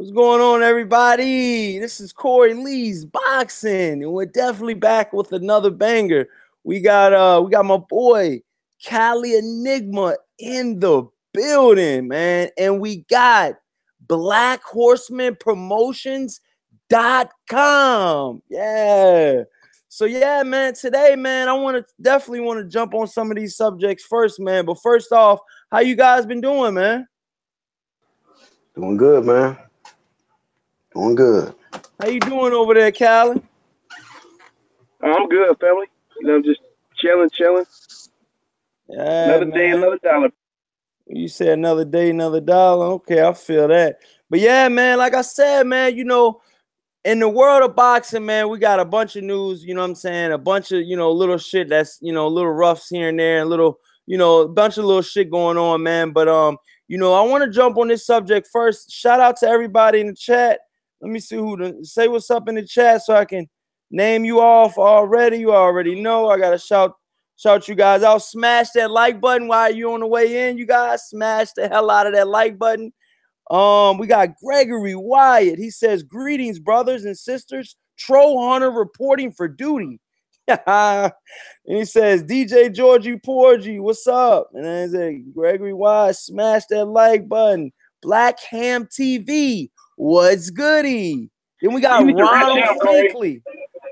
What's going on, everybody? This is Corey Lee's Boxing, and we're definitely back with another banger. We got my boy Cali Enigma in the building, man, and we got Black Horseman Promotions.com. Yeah. So yeah, man, today, man, I definitely want to jump on some of these subjects first, man. But first off, how you guys been doing, man? Doing good, man. Doing good. How you doing over there, Cali? I'm good, family. Just chilling. Yeah, Another day, man. another dollar. You said another day, another dollar. Okay, I feel that. But yeah, man, like I said, man, in the world of boxing, man, we got a bunch of news, you know what I'm saying? A bunch of, little shit that's, little roughs here and there, and little, a bunch of little shit going on, man. But I want to jump on this subject first. Shout out to everybody in the chat. Let me see say what's up in the chat so I can name you off already. You already know. I gotta shout you guys out. Smash that like button while you on the way in. You guys smash the hell out of that like button. We got Gregory Wyatt. He says, "Greetings, brothers and sisters. Troll Hunter reporting for duty." And he says, "DJ Georgie Porgy, what's up?" And then he said, Gregory Wyatt, smash that like button. Black Ham TV, what's goody? Then we got You need to wrench Ronald him, Corey. Finkley. You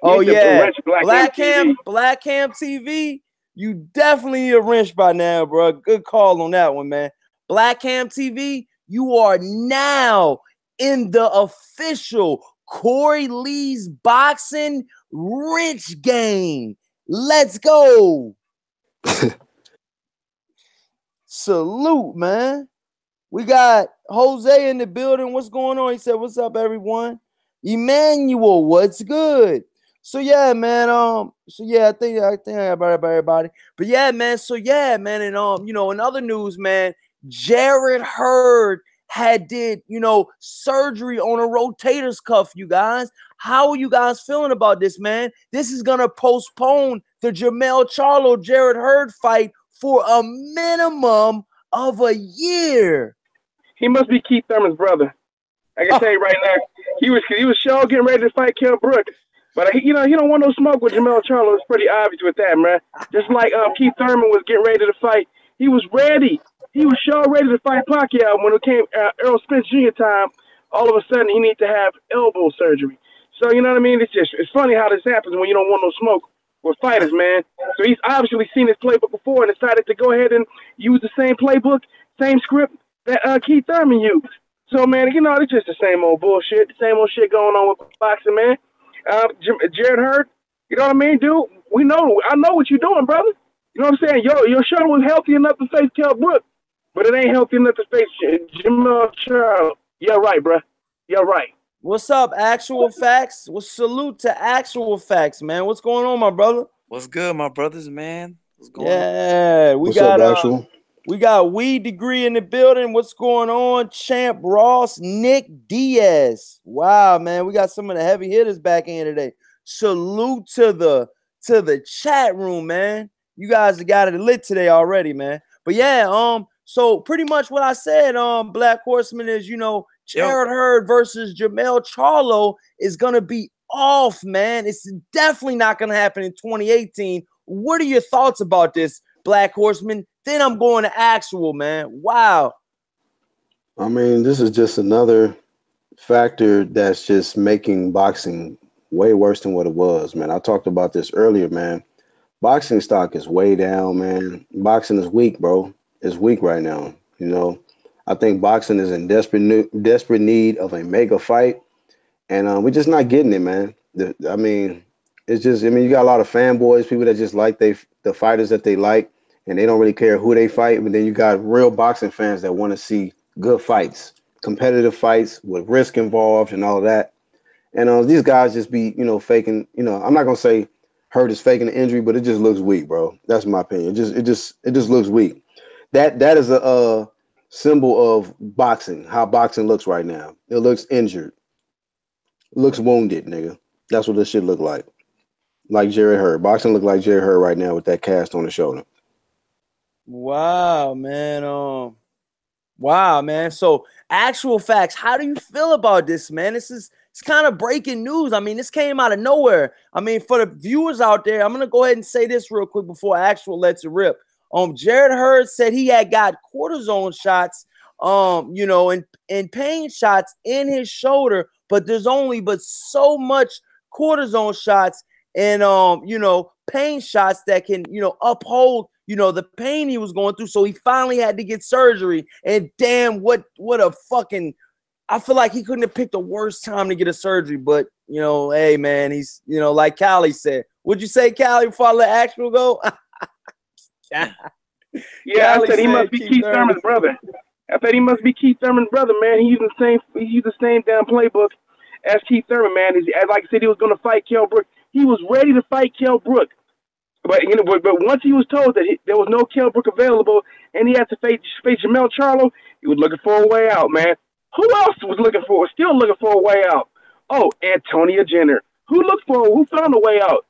Oh need to yeah, wrench Black TV. Black Ham TV. You definitely need a wrench by now, bro. Good call on that one, man. Black Ham TV, you are now in the official Corey Lee's Boxing Wrench game. Let's go. Salute, man. We got Jose in the building. What's going on? He said, "What's up, everyone?" Emmanuel, what's good? So yeah, man. I think I got about everybody. But yeah, man. And in other news, man, Jarrett Hurd did surgery on a rotator's cuff. You guys, how are you guys feeling about this, man? This is gonna postpone the Jermell Charlo Jarrett Hurd fight for a minimum of a year. He must be Keith Thurman's brother. I can tell you right now, he was sure getting ready to fight Kell Brooks. But he don't want no smoke with Jermell Charlo. It's pretty obvious with that, man. Just like Keith Thurman was getting ready to fight, he was ready. He was sure ready to fight Pacquiao. When it came Errol Spence Jr. time, all of a sudden he needs to have elbow surgery. So you know what I mean? It's funny how this happens when you don't want no smoke with fighters, man. So he's obviously seen his playbook before and decided to go ahead and use the same playbook, same script that Keith Thurman used. So man, it's just the same old bullshit, the same old shit going on with boxing, man. Jarrett Hurd, you know what I mean, dude? I know what you're doing, brother. You know what I'm saying? Your shoulder was healthy enough to face Kell Brooks, but it ain't healthy enough to face Jermell Charlo. You're right, bro. You're right. What's up, Actual Facts? Well, salute to Actual Facts, man. What's going on, my brother? What's good, my brothers, man? What's going on? Yeah, What's up, Actual? We got Weed Degree in the building. What's going on? Champ Ross, Nick Diaz. Wow, man. We got some of the heavy hitters back in today. Salute to the chat room, man. You guys have got it lit today already, man. But yeah, so pretty much what I said, Black Horseman is, Jarrett Hurd versus Jermell Charlo is gonna be off, man. It's definitely not gonna happen in 2018. What are your thoughts about this, Black Horseman? Then I'm going to Actual, man. Wow. I mean, this is just another factor that's just making boxing way worse than what it was, man. I talked about this earlier, man. Boxing stock is way down, man. Boxing is weak, bro. It's weak right now. I think boxing is in desperate need of a mega fight, and we're just not getting it, man. You got a lot of fanboys, people that just like the fighters that they like, and they don't really care who they fight. But then you got real boxing fans that want to see good fights, competitive fights with risk involved and all of that. And these guys just be, faking. I'm not gonna say Hurd is faking the injury, but it just looks weak, bro. That's my opinion. It just looks weak. That is a symbol of boxing. How boxing looks right now. It looks injured. It looks wounded, nigga. That's what this shit look like. Like Jarrett Hurd. Boxing look like Jarrett Hurd right now with that cast on the shoulder. Wow, man. Wow, man. So actual facts. How do you feel about this, man? It's kind of breaking news. I mean, this came out of nowhere. I mean, for the viewers out there, I'm gonna go ahead and say this real quick before actual lets it rip. Jarrett Hurd said he had got cortisone shots, and pain shots in his shoulder, but there's only but so much cortisone shots and pain shots that can uphold the pain he was going through. So he finally had to get surgery. And damn, what a fucking, I feel like he couldn't have picked the worst time to get a surgery. But hey man, he's like Callie said. Would you say, Callie, before I let actual go? Yeah, I said he must be Keith Thurman's brother. I said he must be Keith Thurman's brother, man. He used the same damn playbook as Keith Thurman, man. Like I said, he was going to fight Kell Brook. He was ready to fight Kell Brook. But once he was told that there was no Kell Brook available and he had to face Jermell Charlo, he was looking for a way out, man. Who else was still looking for a way out? Oh, Antonia Jenner. Who found a way out?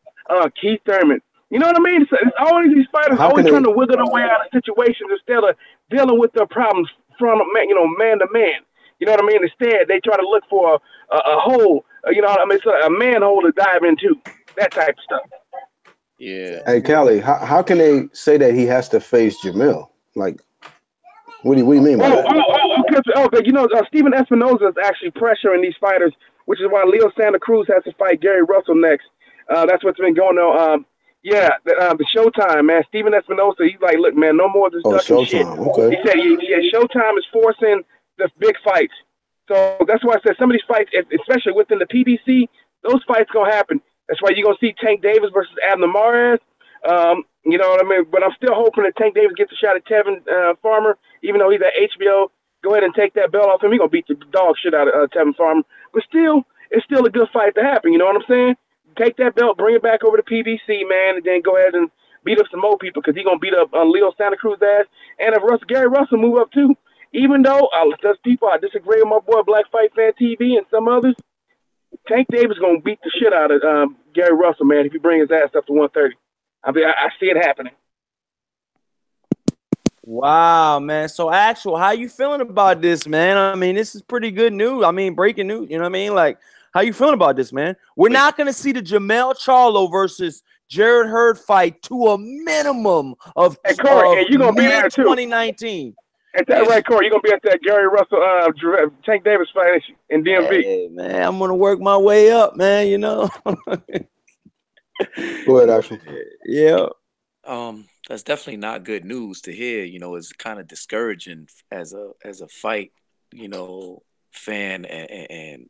Keith Thurman. You know what I mean? It's always these fighters always trying to wiggle their way out of situations instead of dealing with their problems from man to man. You know what I mean? Instead, they try to look for a hole. It's a manhole to dive into. That type of stuff. Yeah. Hey, Callie, how can they say that he has to face Jermell? Like, what do you mean by that? Okay. Steven Espinoza is actually pressuring these fighters, which is why Leo Santa Cruz has to fight Gary Russell next. That's what's been going on. The Showtime, man. Steven Espinoza, he's like, look, man, no more of this ducking shit. Okay. He said Showtime is forcing the big fights. So that's why I said some of these fights, especially within the PBC, those fights going to happen. That's why you're going to see Tank Davis versus Abner Mares. You know what I mean? But I'm still hoping that Tank Davis gets a shot at Tevin Farmer, even though he's at HBO. Go ahead and take that belt off him. He's going to beat the dog shit out of Tevin Farmer. But still, it's still a good fight to happen. You know what I'm saying? Take that belt, bring it back over to PBC, man, and then go ahead and beat up some more people because he's going to beat up Leo Santa Cruz ass. And if Gary Russell move up too, even though there's people I disagree with my boy Black Fight Fan TV and some others, Tank Davis going to beat the shit out of Gary Russell, man, if he bring his ass up to 130. I see it happening. Wow, man. So, actual, how you feeling about this, man? I mean, this is pretty good news. I mean, breaking news. You know what I mean? Like, how you feeling about this, man? We're not going to see the Jermell Charlo versus Jarrett Hurd fight to a minimum of Corey, and you're going to be there too. 2019. At that right, Corey, you're going to be at that Gary Russell, Tank Davis fight in DMV. Hey, man, I'm going to work my way up, man, Go ahead, Ashley. Yeah. That's definitely not good news to hear. It's kind of discouraging as a fight, fan and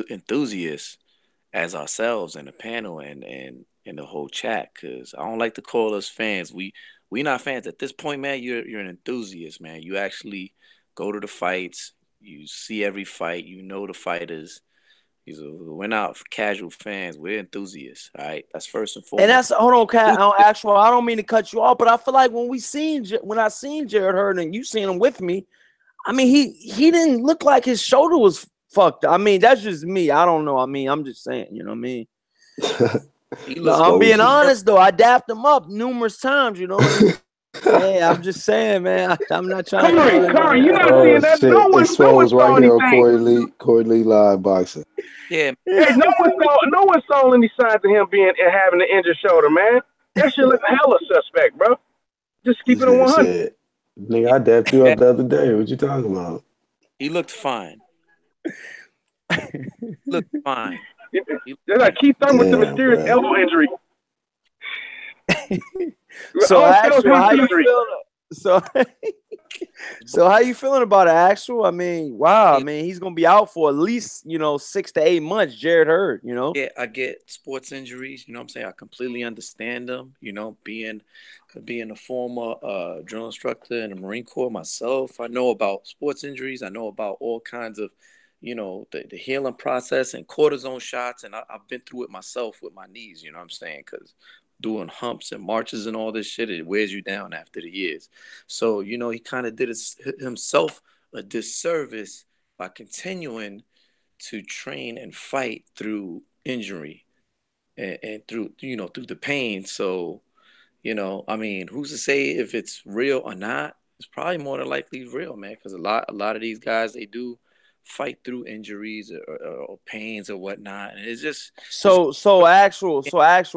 enthusiast as ourselves and the panel and the whole chat. Because I don't like to call us fans. We not fans at this point, man. You're an enthusiast, man. You actually go to the fights. You see every fight. You know the fighters. We're not casual fans. We're enthusiasts. All right, that's first and foremost. And that's hold on, Cat. I don't mean to cut you off, but I feel like when I seen Jarrett Hurd and you seen him with me, I mean he didn't look like his shoulder was fucked. I mean that's just me. I don't know. I mean I'm just saying. You know what I mean? I'm being honest though. I dapped him up numerous times. You know. Hey, I'm just saying, man. I'm not trying Corey, you're not seeing that. Shit. No one saw right anything. here on Corey Lee Live Boxing. Yeah. Hey, no one saw any signs of him having an injured shoulder, man. That shit look hella suspect, bro. Just keep it on 100. Nigga, I dapped you up the other day. What you talking about? He looked fine. Looked fine. They're like Keith Thurman with the mysterious elbow injury. So actually, how you feeling? So how you feeling about it, actual? I mean, wow. I mean, he's gonna be out for at least 6 to 8 months. Jarrett Hurd, Yeah, I get sports injuries. You know what I'm saying? I completely understand them. Being a former drill instructor in the Marine Corps myself, I know about sports injuries. I know about all kinds of, the healing process and cortisone shots, and I've been through it myself with my knees. You know what I'm saying? Because doing humps and marches and all this shit, it wears you down after the years. So, he kind of did himself a disservice by continuing to train and fight through injury and through the pain. So, I mean, who's to say if it's real or not? it's probably more than likely real, man. Because a lot of these guys, they do fight through injuries or pains or whatnot, and it's just so actual.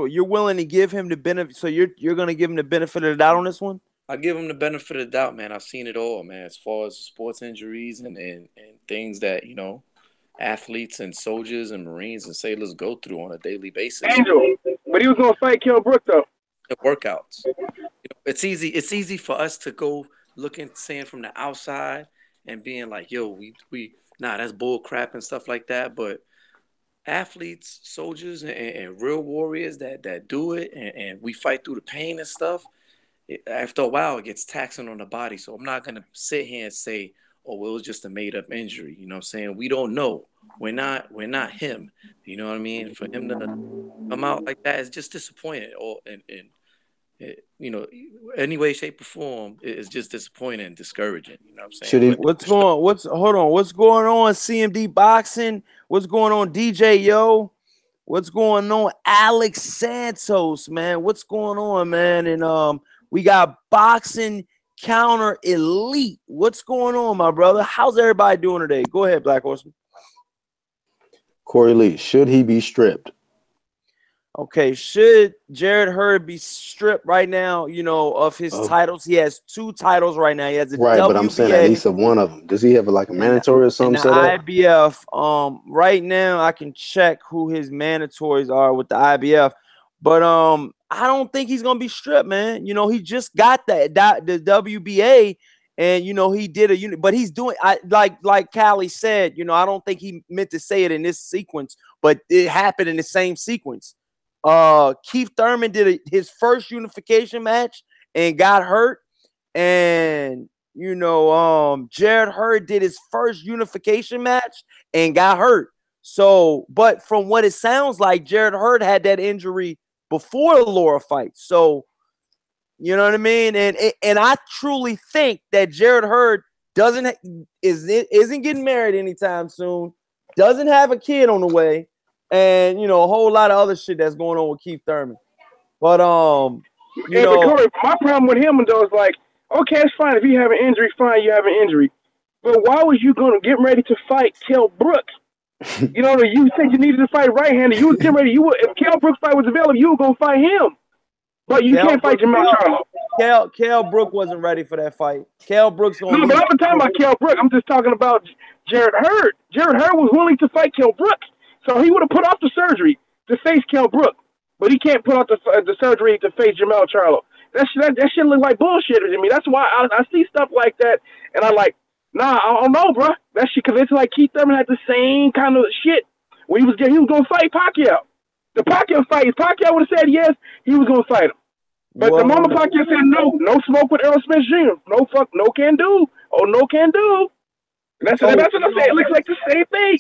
You're willing to give him the benefit. So you're gonna give him the benefit of the doubt on this one. I give him the benefit of the doubt, man. I've seen it all, man. As far as sports injuries and things that athletes and soldiers and Marines and sailors go through on a daily basis. Angel, but he was gonna fight Kell Brook though. The workouts. It's easy. It's easy for us to go saying from the outside and being like, "Yo, that's bull crap" and stuff like that. But athletes, soldiers, and real warriors that do it, and we fight through the pain and stuff. After a while, it gets taxing on the body. So I'm not gonna sit here and say, "Oh, well, it was just a made-up injury." You know what I'm saying? We don't know. We're not him. You know what I mean? For him to come out like that is just disappointing. Any way, shape, or form is just disappointing and discouraging. You know what I'm saying? What's going on, CMD Boxing? What's going on, DJ Yo? What's going on, Alex Santos, man? What's going on, man? And we got Boxing Counter Elite. What's going on, my brother? How's everybody doing today? Go ahead, Black Horseman. Corey Lee, should he be stripped? Okay, should Jarrett Hurd be stripped right now, of his titles? He has 2 titles right now. He has a right, WBA, but I'm saying at least of one of them. Does he have like a mandatory or something set up? IBF. Right now I can check who his mandatories are with the IBF, but I don't think he's gonna be stripped, man. He just got the WBA, and he did a unit, but he's doing like Callie said. I don't think he meant to say it in this sequence, but it happened in the same sequence. Keith Thurman did his first unification match and got hurt, and Jarrett Hurd did his first unification match and got hurt. So, but from what it sounds like, Jarrett Hurd had that injury before the Laura fight. So, you know what I mean? And I truly think that Jarrett Hurd isn't getting married anytime soon, doesn't have a kid on the way, and a whole lot of other shit that's going on with Keith Thurman. But Corey, my problem with him though is like, okay, it's fine if you have an injury, fine, you have an injury. But why was you gonna get ready to fight Kell Brook? You said you needed to fight right-handed. You was getting ready. If Kell Brook's fight was available, you were gonna fight him. But you can't fight Jermell Charlo. Kell Brook wasn't ready for that fight. Kell Brook's gonna No, but I'm not talking about Kell Brook. I'm just talking about Jarrett Hurd. Jarrett Hurd was willing to fight Kell Brook. So he would have put off the surgery to face Kell Brook, but he can't put off the surgery to face Jermell Charlo. That shit look like bullshit to me. That's why I see stuff like that, and I like, nah, I don't know, bro. That shit, because it's like Keith Thurman had the same kind of shit when he was going to fight Pacquiao. The Pacquiao fight, if Pacquiao would have said yes, he was going to fight him. But the moment Pacquiao said no smoke with Errol Spence Jr., no can do. Oh, no can do. That's what I'm saying. It looks like the same thing.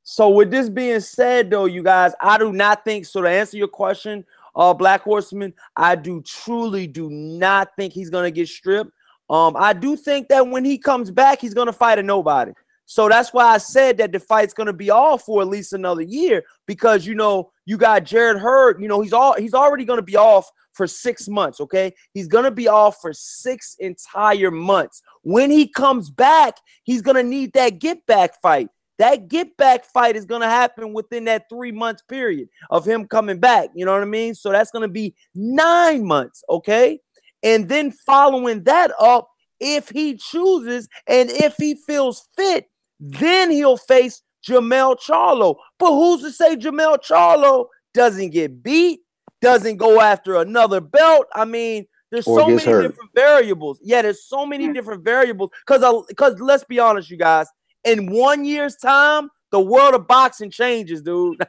So with this being said, though, you guys, I do not think so. To answer your question, Black Horseman, I truly do not think he's gonna get stripped. I do think that when he comes back, he's gonna fight a nobody. So that's why I said that the fight's gonna be off for at least another year, because you got Jarrett Hurd. He's already gonna be off for 6 months. Okay, he's gonna be off for 6 entire months. When he comes back, he's gonna need that get back fight. That get back fight is going to happen within that 3 months period of him coming back. You know what I mean? So that's going to be 9 months. Okay. And then following that up, if he chooses and if he feels fit, then he'll face Jermell Charlo. But who's to say Jermell Charlo doesn't get beat, doesn't go after another belt? I mean, there's so many different variables. Yeah, there's so many different variables. Because let's be honest, you guys. In 1 year's time, the world of boxing changes, dude.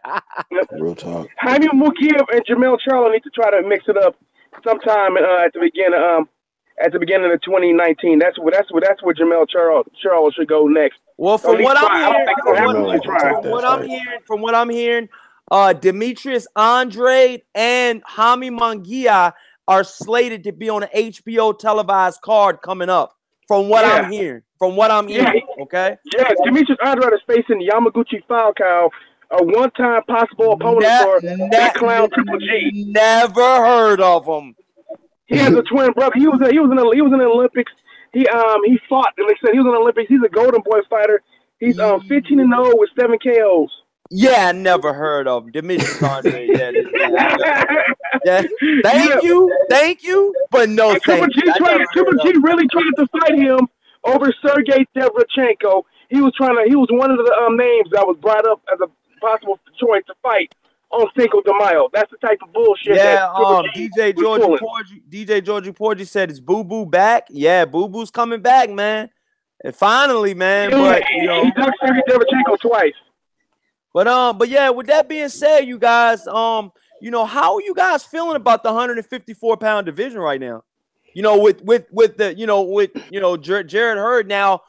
Real talk. Jaime Mukiev and Jermell Charlo need to try to mix it up sometime at the beginning of 2019. That's where Jermell Charlo should go next. Well, from what I'm hearing, Demetrius Andrade and Jaime Munguia are slated to be on an HBO televised card coming up. From what I'm hearing. Okay? Yeah, Demetrius Andrade is facing Yamaguchi Falcao, a one-time possible opponent for that clown Triple G. Never heard of him. He has a twin brother. He was in the Olympics He fought, and they said he was in the Olympics. He's a Golden Boy fighter. He's 15-0 with 7 KOs. Yeah, I never heard of him. Demetrius Andre. Yeah. Thank you, but no thank you. Triple G really tried to fight him over Sergey Devrachenko. He was one of the names that was brought up as a possible choice to fight on Cinco de Mayo. That's the type of bullshit. Yeah, DJ Georgie Porgy said it's Boo Boo back. Yeah, Boo Boo's coming back, man. And finally, man. But he ducked Sergey Devrachenko twice. But yeah, with that being said, you guys, how are you guys feeling about the 154-pound division right now? With Jarrett Hurd now,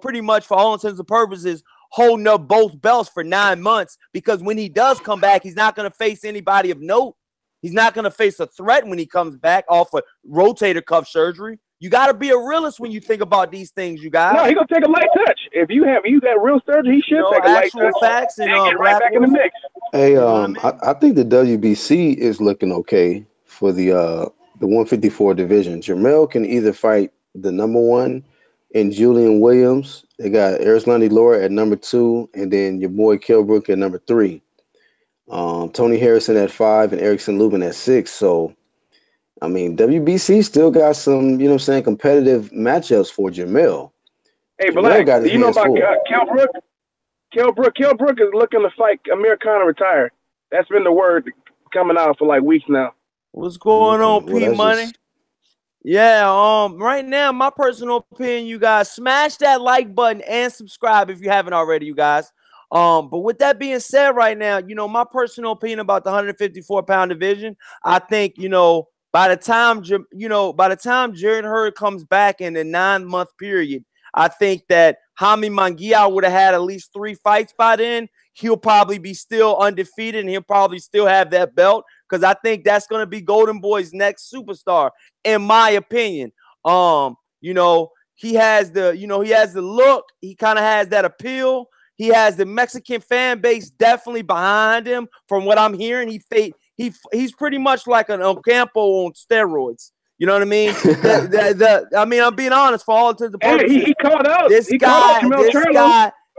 pretty much for all intents and purposes, holding up both belts for 9 months, because when he does come back, he's not going to face anybody of note. He's not going to face a threat when he comes back off of rotator cuff surgery. You got to be a realist when you think about these things, you guys. No, he's going to take a light touch. If you got real surgery, he should take a light touch. Facts and get right back in the mix. Hey, I think the WBC is looking okay for the 154 division. Jermell can either fight the #1 and Julian Williams. They got Erislandy Laura at #2, and then your boy Kell Brook at #3. Tony Harrison at 5 and Erickson Lubin at 6. So, I mean, WBC still got some, competitive matchups for Jermell. Hey, Black, do you know about Kell Brook? Kell Brook is looking to fight Amir Khan and retire. That's been the word coming out for like weeks now. What's going on, P Money? Yeah, right now, my personal opinion, you guys, smash that like button and subscribe if you haven't already, you guys. But with that being said, right now, my personal opinion about the 154-pound division, I think, by the time Jarrett Hurd comes back in the 9-month period, I think that Jaime Munguia would have had at least 3 fights by then. He'll probably be still undefeated, and he'll probably still have that belt, because I think that's going to be Golden Boy's next superstar, in my opinion. He has the look. He kind of has that appeal. He has the Mexican fan base definitely behind him. From what I'm hearing, he's pretty much like an Ocampo on steroids. You know what I mean? I'm being honest for all intents and purposes. Hey, he called out.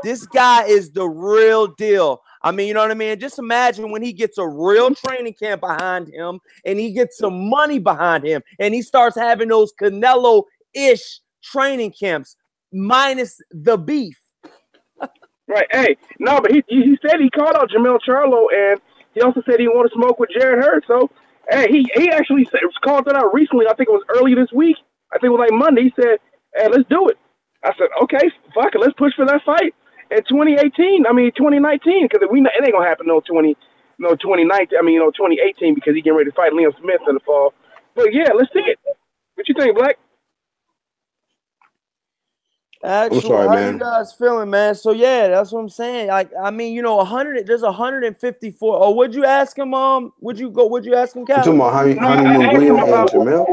This guy is the real deal. I mean, you know what I mean? Just imagine when he gets a real training camp behind him and he gets some money behind him and he starts having those Canelo-ish training camps minus the beef. Right. Hey, no, but he said he called out Jermell Charlo, and he also said he wanted to smoke with Jarrett Hurd. So, hey, he actually called that out recently. I think it was early this week. I think it was like Monday. He said, hey, let's do it. I said, okay, fuck it. Let's push for that fight in 2019, because it ain't going to happen 2018, because he getting ready to fight Liam Smith in the fall. But, yeah, let's see it. What you think, Black? Actually, I'm sorry, how man. you guys feeling, man? So yeah, that's what I'm saying. Like, I mean, 100. There's 154. Oh, would you ask him? Would you ask him, Calvin? You talking about Jaime Munguia and Jermell?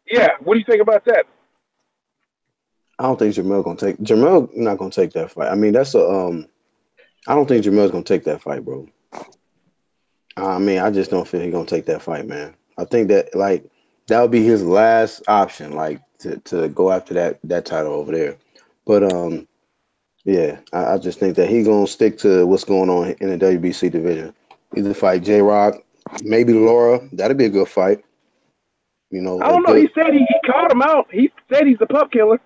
Yeah. What do you think about that? I don't think Jermell not gonna take that fight. I mean, I don't think Jermell's gonna take that fight, bro. I mean, I just don't feel he's gonna take that fight, man. I think that that would be his last option, to go after that title over there. But yeah, I just think that he's gonna stick to what's going on in the WBC division. Either fight J-Rock, maybe Laura. That'd be a good fight. I don't know. He said he called him out. He said he's the pup killer.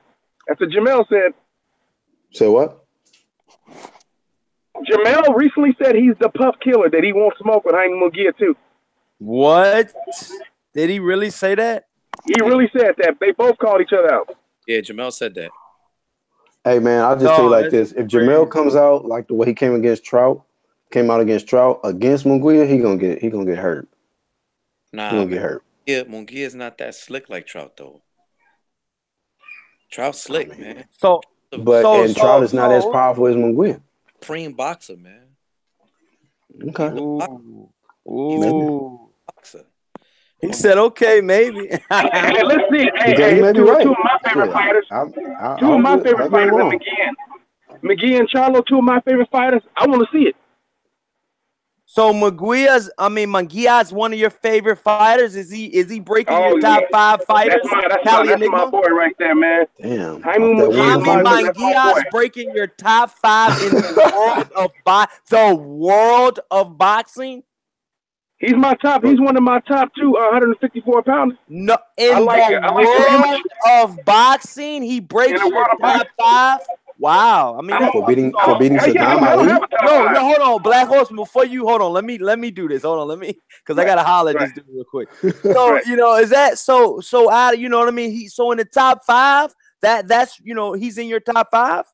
That's what Jermell said. Say what? Jermell recently said he's the pup killer, that he won't smoke with Jaime Munguia too. What? Did he really say that? He really said that. They both called each other out. Yeah, Jermell said that. Hey, man, I'll just say like this. If Jermell comes out like the way he came out against Trout, against Munguia, he gonna get hurt. Nah, he gonna get hurt. Yeah, Munguia's not that slick like Trout, though. Trout's slick, man. Trout is not as powerful as Munguia. Supreme boxer, man. Okay. Ooh. Boxer. He said, "Okay, maybe." Hey, let's see. Hey, two of my favorite fighters. Two of my favorite fighters are McGee and Charlo. Two of my favorite fighters. I want to see it. So Munguia's one of your favorite fighters. Is he breaking your top 5 fighters? That's my boy right there, man. Damn. Jaime Munguia's breaking your top 5 in the world of boxing. He's my top. He's one of my top 2 154 pounders. No, in the world of boxing, he breaks your top 5. Wow, I mean, for beating Saddam Ali. No, hold on, Black Horseman. Before you hold on, let me do this. Hold on, because I gotta holler at this dude real quick. So is that so? Out, you know what I mean? So in the top 5, that's he's in your top 5.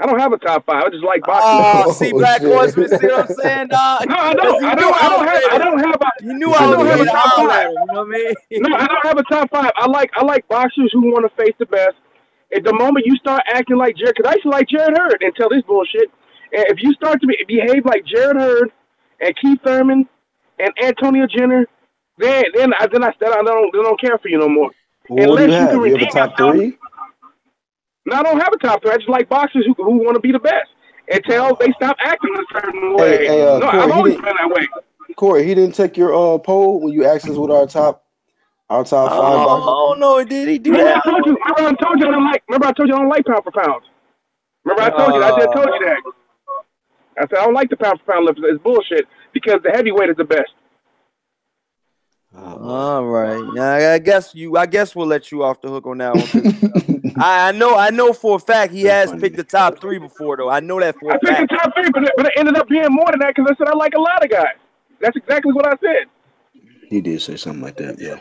I don't have a top 5. I just like boxing. Oh, see, Black Horseman. See what I'm saying, dog? No, I don't have a. You knew I was going to holler at him. You know what I mean? No, I don't have a top 5. I like boxers who want to face the best. At the moment you start acting like Jarrett, because I used to like Jarrett Hurd until this bullshit. And if you start to behave like Jarrett Hurd and Keith Thurman and Antonio Jenner, then I don't care for you no more. Well, what do you have? You have a top 3? No, I don't have a top 3. I just like boxers who want to be the best until they stop acting a certain way. Corey, I've always been that way. Corey, he didn't take your poll when you asked us what our top 5 boxers. Oh no, did he do that? Remember I told you I don't like pound for pound. Remember I told you that. I said I don't like the pound for pound lift. It's bullshit because the heavyweight is the best. All right. Yeah, I guess we'll let you off the hook on that one. I know for a fact he has picked the top 3 before, though. I know that for a fact. I picked the top 3, but it ended up being more than that because I said I like a lot of guys. That's exactly what I said. He did say something like that, yeah.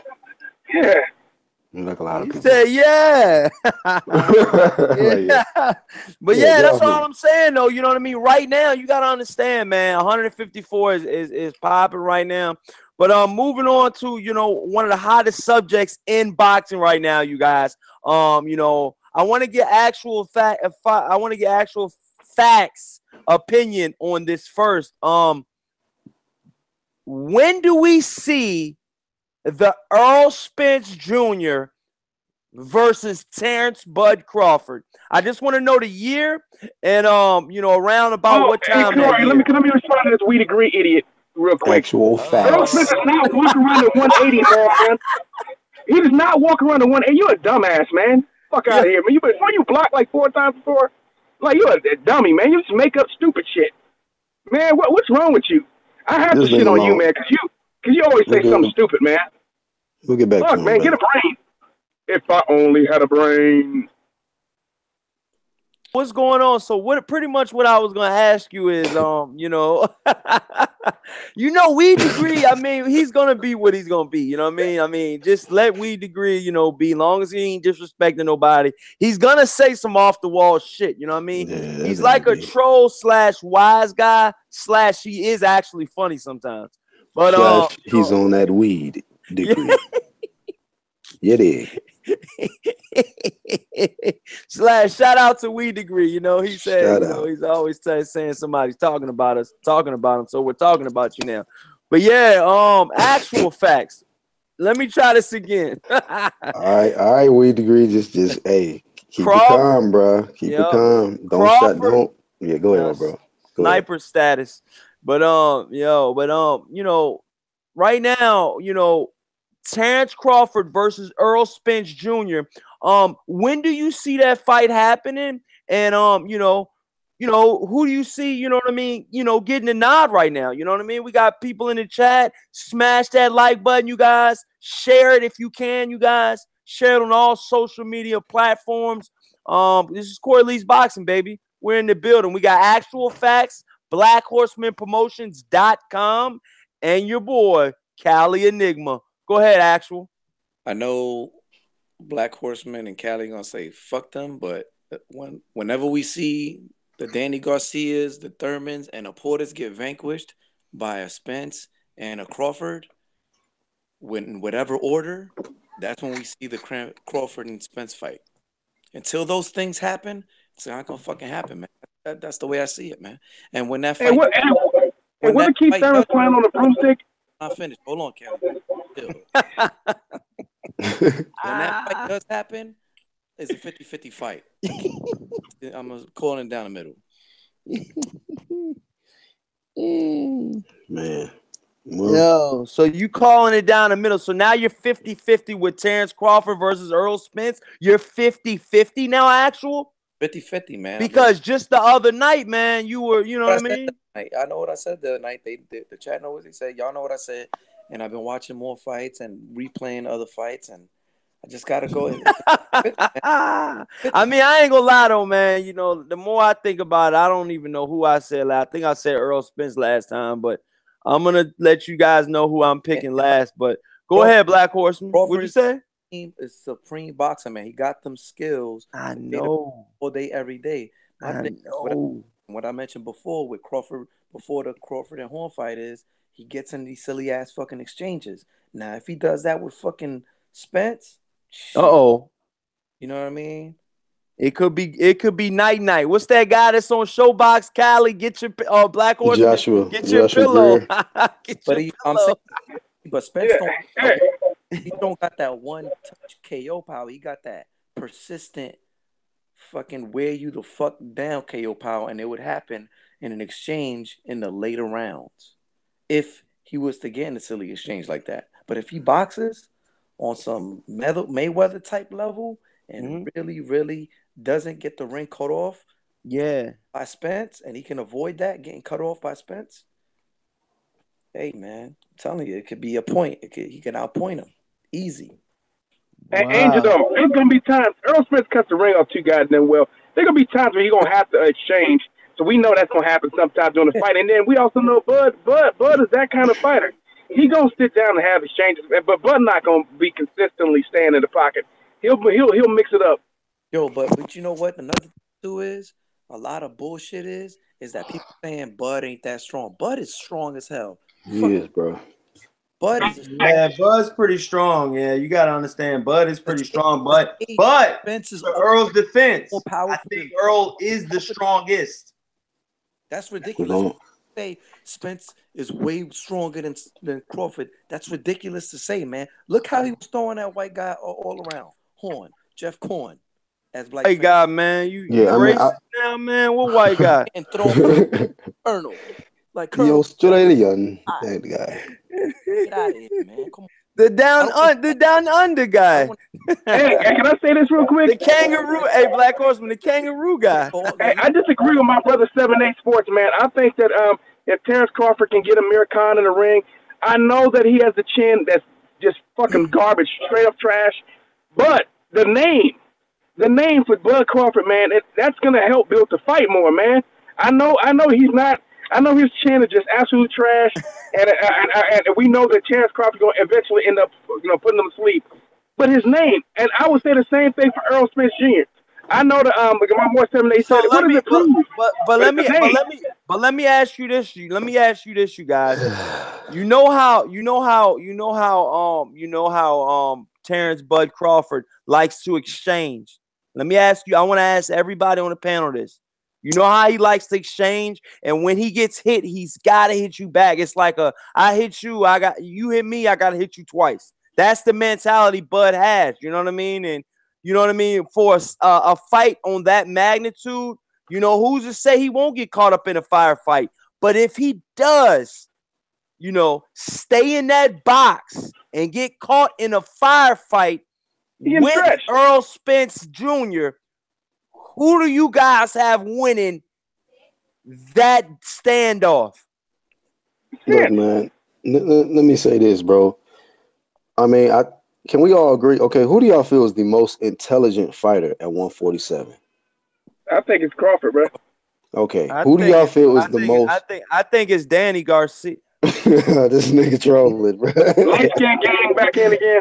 Yeah. Like a lot of people. He said, yeah. Yeah. But yeah, that's all I'm saying, though. You know what I mean? Right now, you got to understand, man, 154 is popping right now. But moving on to, one of the hottest subjects in boxing right now, you guys. I want to get actual facts opinion on this first. When do we see the Earl Spence Jr. versus Terrence Bud Crawford? I just want to know the year and around about what time. Corey, let me respond to this We Degree idiot real quick. Actual facts. Earl Spence does not walk around at 180, man. He does not walk around at 180. You're a dumbass, man. Fuck out of here, man. Before you blocked like 4 times before, like you're a dummy, man. You just make up stupid shit, man. What's wrong with you? I have to shit on you, man, because you always say something stupid, man. We'll get back to him, man. Get a brain. If I only had a brain. What's going on? So pretty much what I was gonna ask you is, Weed Degree. I mean, he's gonna be what he's gonna be. You know what I mean? I mean, just let Weed Degree, be. Long as he ain't disrespecting nobody, he's gonna say some off the wall shit. You know what I mean? Yeah, he's like a troll / wise guy / he is actually funny sometimes. But he's on that weed degree. Yeah, it is. Shout out to Weed Degree. He said he's always saying somebody's talking about us, talking about him. So we're talking about you now. But yeah, actual facts. Let me try this again. all right, Weed Degree. Just hey, keep it calm, bro. Keep it calm. Don't. Yeah, go ahead, bro. Sniper status. But right now, Terrence Crawford versus Earl Spence Jr. When do you see that fight happening? And who do you see, you know what I mean, getting a nod right now? You know what I mean? We got people in the chat. Smash that like button, you guys. Share it if you can, you guys. Share it on all social media platforms. This is Corey Lee's Boxing, baby. We're in the building. We got actual facts, BlackHorsemanPromotions.com, and your boy, Cali Enigma. Go ahead, Actual. I know Black Horseman and Cali gonna say fuck them, but whenever we see the Danny Garcias, the Thurmans, and the Porters get vanquished by a Spence and a Crawford, in whatever order, that's when we see the Crawford and Spence fight. Until those things happen, it's not gonna fucking happen, man. That's the way I see it, man. And when that fight, when the Keith Thurman playing on the broomstick. I'm finished. Hold on, Kelly. When that fight does happen, it's a 50-50 fight. I'm calling it down the middle. Man. Yo, so you calling it down the middle. So now you're 50-50 with Terrence Crawford versus Earl Spence. You're 50-50 now, actual? 50-50, man. Because just the other night, man, you were, you know what I mean? I know what I said the other night. The chat knows what they said. Y'all know what I said. And I've been watching more fights and replaying other fights, and I just gotta go. I mean, I ain't gonna lie though, man. You know, the more I think about it, I don't even know who I said last. I think I said Earl Spence last time, but I'm gonna let you guys know who I'm picking last. But go ahead, Black Horseman. What'd you say? Is supreme boxer, man. He got them skills. I know. All day, every day. I know. What I mentioned before with Crawford, before the Crawford and Horn fight is he gets in these silly ass fucking exchanges. Now, if he does that with fucking Spence, you know what I mean? It could be night. What's that guy that's on Showbox Cali? Get your Black Horseman. Joshua. Get your pillow. I'm saying, but Spence he don't got that one touch KO power. He got that persistent fucking wear you the fuck down KO power, and it would happen in an exchange in the later rounds if he was to get in a silly exchange like that. But if he boxes on some Mayweather type level and really doesn't get the ring cut off by Spence, and he can avoid that getting cut off by Spence, hey man, I'm telling you, it could be a point. He can outpoint him easy. Wow. Angel, though, there's gonna be times Earl Spence cuts the ring off too goddamn well. There's gonna be times where he's gonna have to exchange. So we know that's gonna happen sometime during the fight. And then we also know Bud is that kind of fighter. He gonna sit down and have exchanges, but Bud not gonna be consistently staying in the pocket. He'll mix it up. Yo, but you know what? Another thing too is a lot of bullshit is that people saying Bud ain't that strong. Bud is strong as hell. He is, bro. Bud's pretty strong. Yeah, you gotta understand. Bud is pretty strong, but Spence is Earl's defense. I think Earl is the strongest. That's ridiculous. Say Spence is way stronger than Crawford. That's ridiculous to say, man. Look how he was throwing that white guy all around. Jeff Horn, as Black. White guy, man. You racist now, man. What white guy? And throwing Colonel. Like the Australian that guy. Get out of here, man. Come on. The down under guy. Hey, can I say this real quick? The kangaroo. Hey, Black Horseman, the kangaroo guy. Hey, I disagree with my brother 7-8 Sports, man. I think that if Terrence Crawford can get Amir Khan in the ring, I know that he has the chin that's just fucking garbage, straight up trash. But the name for Bud Crawford, man, that's gonna help build the fight more, man. I know he's not. I know his chin is just absolute trash, and we know that Terrence Crawford is going to eventually end up, putting him to sleep. But his name, and I would say the same thing for Earl Spence Jr. I know that my boy 7-8 said, what does it prove? But let me ask you this. Let me ask you this, you guys. You know how Terrence Bud Crawford likes to exchange. Let me ask you. I want to ask everybody on the panel this. You know how he likes to exchange, and when he gets hit, he's got to hit you back. It's like I hit you, you hit me, I got to hit you twice. That's the mentality Bud has. You know what I mean? And you know what I mean? For a fight on that magnitude, who's to say he won't get caught up in a firefight? But if he does, stay in that box and get caught in a firefight with Earl Spence Jr., who do you guys have winning that standoff? Look, man, let me say this, bro. I mean, can we all agree? Okay, who do y'all feel is the most intelligent fighter at 147? I think it's Crawford, bro. Okay, who do y'all feel is the most? I think it's Danny Garcia. This nigga trolling, bro. Light skin gang back in again.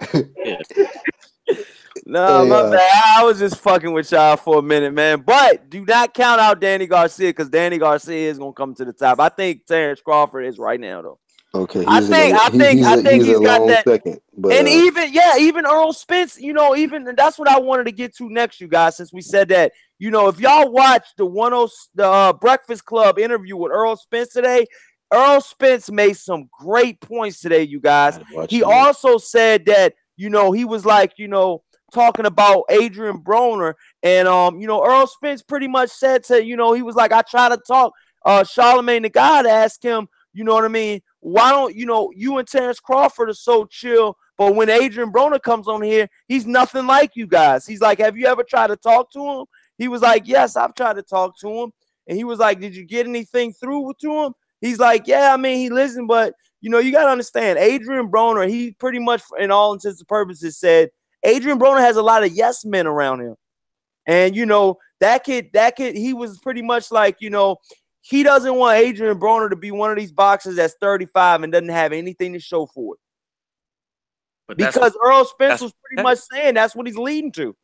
No, my bad. I was just fucking with y'all for a minute, man. But do not count out Danny Garcia because Danny Garcia is gonna come to the top. I think Terrence Crawford is right now, though. Okay, I think he's got that. Second, but, and even Earl Spence, even that's what I wanted to get to next, you guys. Since we said that, if y'all watch the Breakfast Club interview with Earl Spence today, Earl Spence made some great points today, you guys. He also said that he was like talking about Adrian Broner, and Earl Spence pretty much said to he was like, I try to talk Charlemagne the God asked him, you know what I mean? Why don't you and Terrence Crawford are so chill, but when Adrian Broner comes on here, he's nothing like you guys. He's like, have you ever tried to talk to him? He was like, yes, I've tried to talk to him. And he was like, did you get anything through to him? He's like, yeah, I mean, he listened, but you got to understand, Adrian Broner, he pretty much, in all intents and purposes, said Adrian Broner has a lot of yes men around him. And, that kid, he was pretty much like, he doesn't want Adrian Broner to be one of these boxers that's 35 and doesn't have anything to show for it. But because Earl Spence was pretty much saying that's what he's leading to.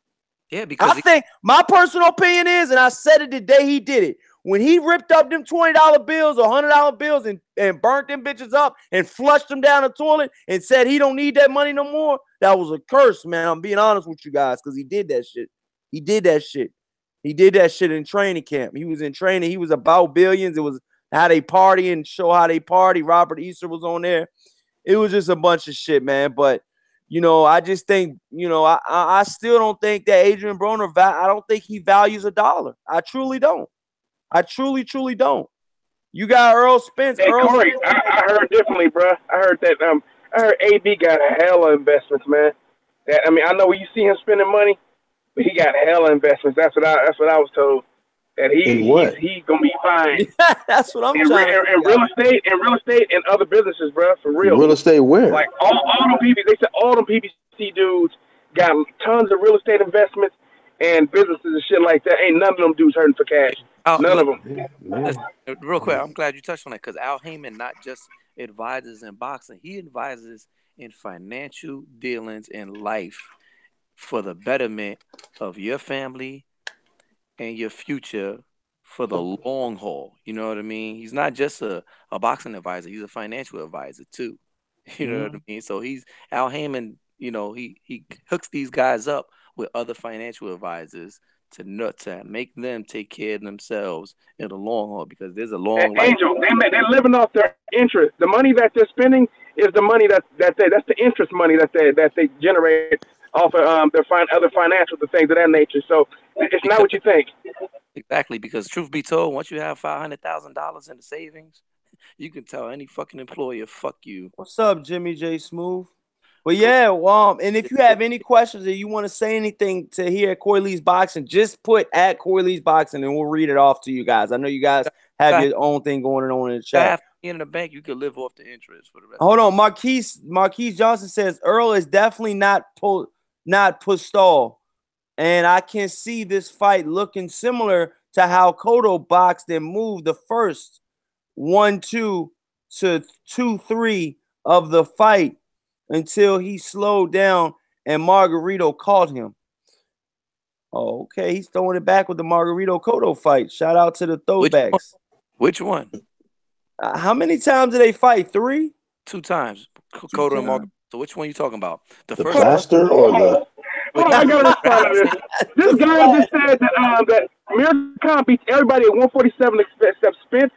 Yeah, because I think my personal opinion is, and I said it the day he did it, when he ripped up them $20 bills or $100 bills and burnt them bitches up and flushed them down the toilet and said he don't need that money no more, that was a curse, man. I'm being honest with you guys, because he did that shit. He did that shit. He did that shit in training camp. He was in training. He was about billions. It was how they party and show how they party. Robert Easter was on there. It was just a bunch of shit, man. But, I just think, I still don't think that Adrian Broner, I don't think he values a dollar. I truly don't. I truly, truly don't. You got Earl Spence. Hey, Corey, I heard differently, bro. I heard that I heard AB got a hella investments, man. I know where you see him spending money, but he got hella investments. That's what I was told. That he's gonna be fine. That's what I'm trying to in real estate and other businesses, bro. For real. Real estate where? Like all them PBC, they said all them PBC dudes got tons of real estate investments and businesses and shit like that. Ain't none of them dudes hurting for cash. None of them. Yeah, real quick, I'm glad you touched on that, because Al Heyman not just advises in boxing, he advises in financial dealings in life for the betterment of your family and your future for the long haul. You know what I mean? He's not just a boxing advisor, he's a financial advisor too. You know what I mean? So he's Al Heyman, he hooks these guys up with other financial advisors to make them take care of themselves in the long haul, because there's a long life. Angel, they're living off their interest. The money that they're spending is the money that's the interest money that they generate off of their other financials and things of that nature. So it's not what you think. Exactly, because truth be told, once you have $500,000 in the savings, you can tell any fucking employer, fuck you. What's up, Jimmy J Smooth? But yeah, and if you have any questions or you want to say anything to here at Corey Lee's Boxing, just put at Corey Lee's Boxing and we'll read it off to you guys. I know you guys have your own thing going on in the chat. In the bank, you could live off the interest for the rest. Hold on, Marquise Johnson says Earl is definitely not Postol, and I can see this fight looking similar to how Cotto boxed and moved the first 1-2 to 2-3 of the fight until he slowed down and Margarito caught him. Oh, okay. He's throwing it back with the Margarito Cotto fight. Shout out to the throwbacks. Which one? How many times did they fight? 3? 2 times. Cotto and Margarito. So which one are you talking about? The first blaster or the... I got this. This guy just said that Amir Khan beats everybody at 147 except Spence,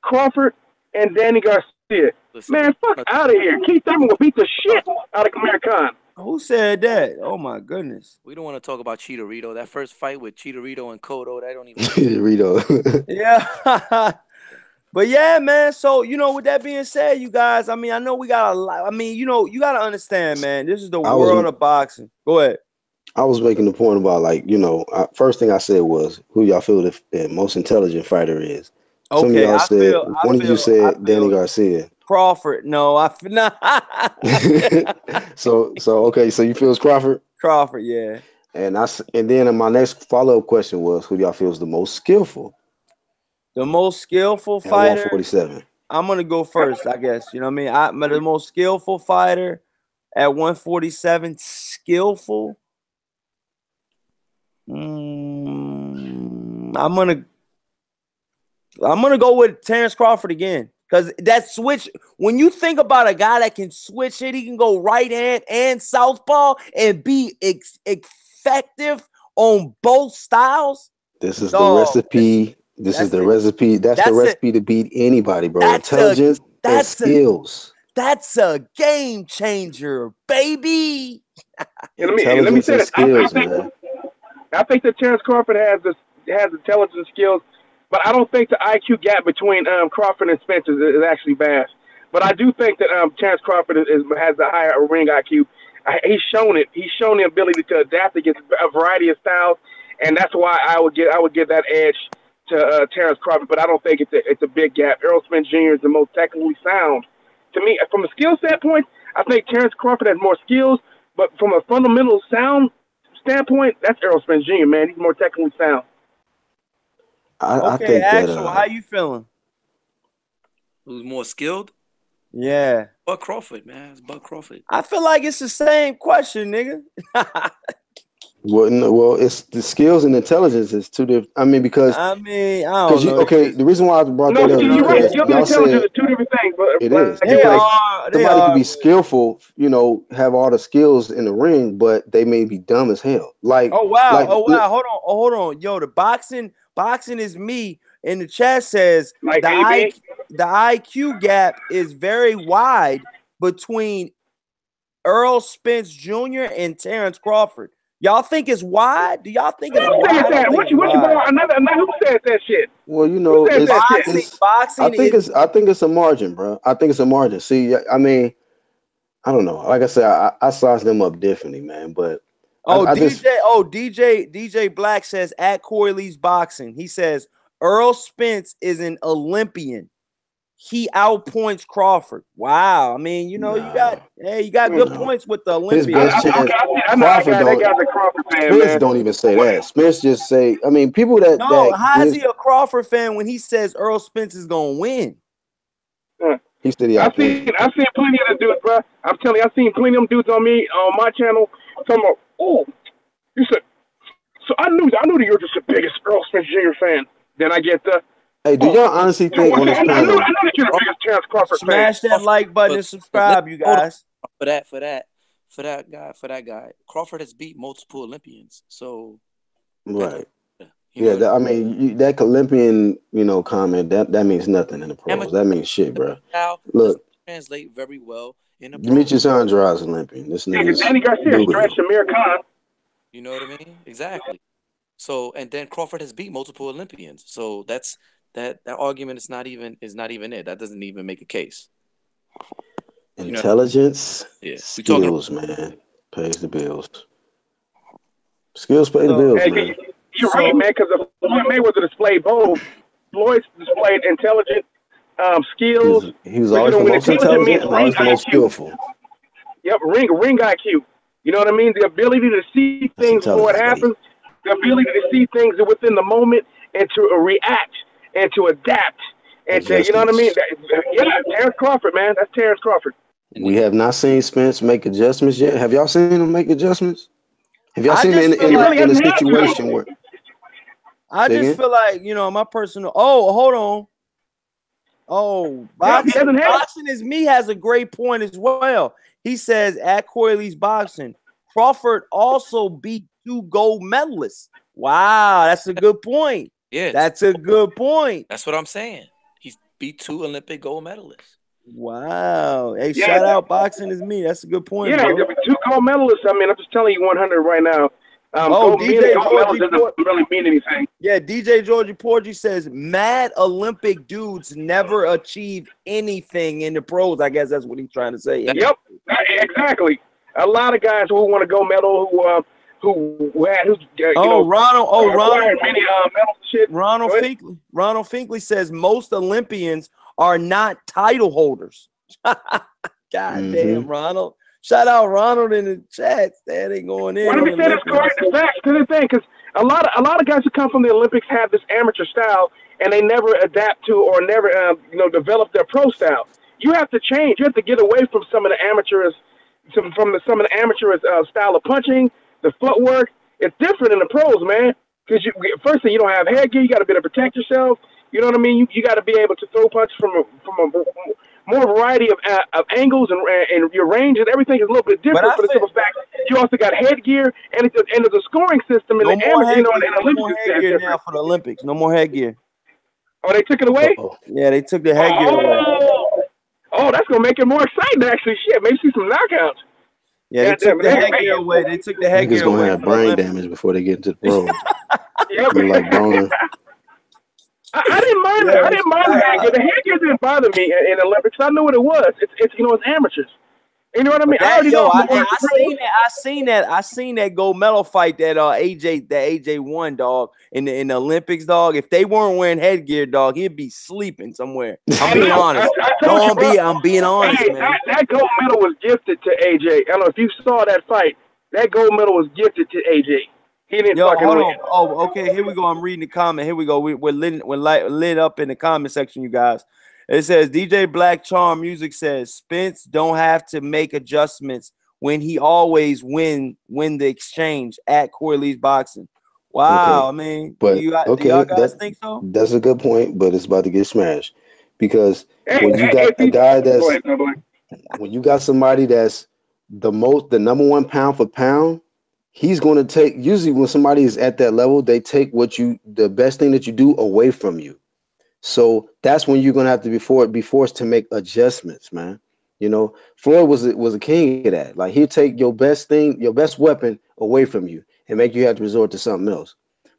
Crawford, and Danny Garcia. Listen, man, fuck out of here. Keith Thurman will beat the shit out of Amir Khan. Who said that? Oh, my goodness. We don't want to talk about Cheetorito. That first fight with Cheetorito and Cotto, that don't even... Cheetorito. Yeah. But yeah, man. So, with that being said, you guys, I know we got a lot. You got to understand, man. This is the world of boxing. Go ahead. I was making the point about, first thing I said was who y'all feel the most intelligent fighter is. Okay, some of y'all said, one of you said Danny Garcia. Crawford. No, I feel not. So okay, so you feel it's Crawford? Crawford, yeah. And then my next follow-up question was who y'all feel is the most skillful? The most skillful fighter. 147. I'm gonna go first, I guess. You know what I mean? The most skillful fighter at 147. Skillful. I'm gonna go with Terrence Crawford again, because that switch. When you think about a guy that can switch it, he can go right hand and southpaw and be effective on both styles. This is the recipe. This is the recipe. That's the recipe to beat anybody, bro. Intelligence and skills. That's a game changer, baby. Let me say this. I think that Terrence Crawford has intelligence skills but I don't think the IQ gap between Crawford and Spence is actually vast. But I do think that Terrence Crawford has a higher ring IQ. He's shown it. He's shown the ability to adapt against a variety of styles, and that's why I would give that edge to Terrence Crawford. But I don't think it's a big gap. Errol Spence Jr. is the most technically sound. To me, from a skill standpoint, I think Terrence Crawford has more skills, but from a fundamental sound standpoint, that's Errol Spence Jr., man. He's more technically sound. I think actual, how you feeling? Who's more skilled? Yeah. Bud Crawford, man. It's Bud Crawford. I feel like it's the same question, nigga. Well, it's the skills and intelligence is two different. I mean, because I don't know. The reason why I brought that up you're right. is Skill and y'all intelligence said are two different things. But it is. Somebody could be skillful, have all the skills in the ring, but they may be dumb as hell. Like, oh wow, hold on. Yo, the boxing is me. And the chat says like the IQ gap is very wide between Earl Spence Jr. and Terrence Crawford. Y'all think it's wide? Do y'all think it's wide? Who said that shit? Well, boxing. I think it's a margin, bro. I think it's a margin. See, I mean, I don't know. Like I said, I size them up differently, man. But DJ Black says at Corey Lee's boxing. He says Earl Spence is an Olympian. He outpoints Crawford. Wow. I mean, you got good points with the Olympian. His best chance. Spence don't even say that. Spence just say, I mean, people that. How's he a Crawford fan when he says Earl Spence is gonna win? He said I've seen plenty of the dudes, bro. I'm telling you, I've seen plenty of them dudes on my channel. Talking about, you said. So I knew that you're just the biggest Earl Spence Jr. fan. Then I get the. Hey, do y'all honestly think on this panel? I knew that you're the biggest Terrence Crawford fan. Smash that like button and subscribe, you guys. For that guy, Crawford has beat multiple Olympians. So. Right. I mean, that Olympian, comment that means nothing in the pros. That means shit, bro. Look, translate very well in the pros. Demetrius Andrade's Olympian. This nigga's Danny Garcia stretched Amir Khan. You know what I mean? Exactly. So, and then Crawford has beat multiple Olympians. So that argument is not even it. That doesn't even make a case. Intelligence, skills, man, pays the bills. Skills pay the bills, man. You're right, man, because Floyd Mayweather displayed both. Floyd displayed intelligent skills. He was always the most intelligent and always the most skillful. Yep, ring IQ. You know what I mean? The ability to see things before it happens, the ability to see things within the moment and to react and to adapt and to, you know what I mean? Terrence Crawford, man. That's Terrence Crawford. We have not seen Spence make adjustments yet. Have y'all seen him make adjustments? Have y'all seen him in a situation where? I just feel like, my personal. Oh, hold on. Oh, boxing is me has a great point as well. He says at Corey Lee's boxing, Crawford also beat 2 gold medalists. Wow, that's a good point. Yeah, that's a good point. That's what I'm saying. He's beat 2 Olympic gold medalists. Wow. Hey, shout out boxing is me. That's a good point. Yeah, bro. 2 gold medalists. I mean, I'm just telling you 100 right now. Gold medals doesn't really mean anything. Yeah, DJ Georgie Porgy says mad Olympic dudes never achieve anything in the pros. I guess that's what he's trying to say. Yep, exactly. A lot of guys who want to go medal, Ronald Finkley says most Olympians are not title holders. God damn, Ronald. Shout out Ronald in the chat. That ain't going in. Why do we say this correct? That's the thing, because a lot of guys who come from the Olympics have this amateur style, and they never adapt to or never develop their pro style. You have to change. You have to get away from some of the amateurs, style of punching, the footwork. It's different in the pros, man. Because first thing, you don't have headgear. You got to be able to protect yourself. You know what I mean? You got to be able to throw punches from a more variety of angles and your range and everything is a little bit different for the simple fact you also got headgear and there's a scoring system in the amateur, in Olympics. Headgear now for the Olympics. No more headgear. Oh, they took it away? Yeah, they took the headgear away. Oh, that's gonna make it more exciting actually. Shit, maybe see some knockouts. Yeah, they took the headgear away. They took the headgear away. Niggas gonna have brain damage before they get into the pros. Yep. Like Broner. I didn't mind it. I didn't mind the headgear. The headgear didn't bother me in the Olympics. I knew what it was. It's it's amateurs. You know what I mean? That, I seen that gold medal fight that AJ won, dog, in the Olympics, dog. If they weren't wearing headgear, dog, he'd be sleeping somewhere. I'm being honest. I'm being honest, man. That gold medal was gifted to AJ. I don't know if you saw that fight. That gold medal was gifted to AJ. He didn't fucking win. Oh, okay. Here we go. I'm reading the comment. Here we go. We're lit up in the comment section, you guys. It says DJ Black Charm Music says Spence don't have to make adjustments when he always win the exchange at Corey Lee's Boxing. Wow, okay. I mean, but do y'all guys think so? That's a good point, but it's about to get smashed because when you got a guy that's when you got somebody that's the number one pound for pound, he's going to take. Usually, when somebody is at that level, they take the best thing that you do away from you. So that's when you're gonna have to be forced to make adjustments, man. You know, Floyd was a king of that. Like he'd take your best thing, your best weapon away from you and make you have to resort to something else.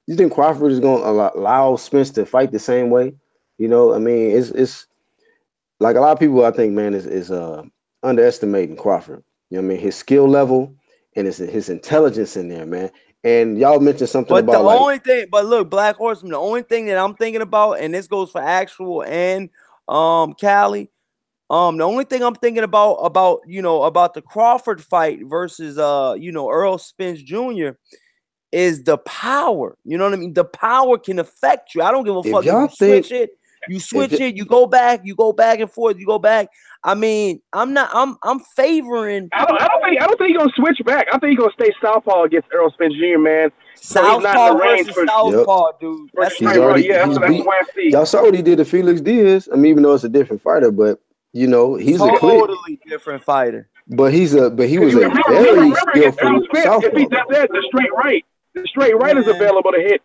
You think Crawford is gonna allow Spence to fight the same way? You know, I mean, it's like a lot of people I think, man, is underestimating Crawford. You know what I mean? His skill level and his intelligence in there, man. And y'all mentioned something about look, Black Horseman, the only thing that I'm thinking about, and this goes for actual and Cali, the only thing I'm thinking about the Crawford fight versus Earl Spence Jr. is the power. You know what I mean? The power can affect you. I don't give a fuck if you switch it. You switch it, you go back and forth, you go back. I mean, I'm favoring. I don't think he's gonna switch back. I think he's gonna stay southpaw against Earl Spence Jr., man. Southpaw versus southpaw, dude. Y'all saw what he did to Felix Diaz. I mean, even though it's a different fighter, but you know, he's a totally different fighter. But he was a very skillful southpaw. If he does that, the straight right is available to hit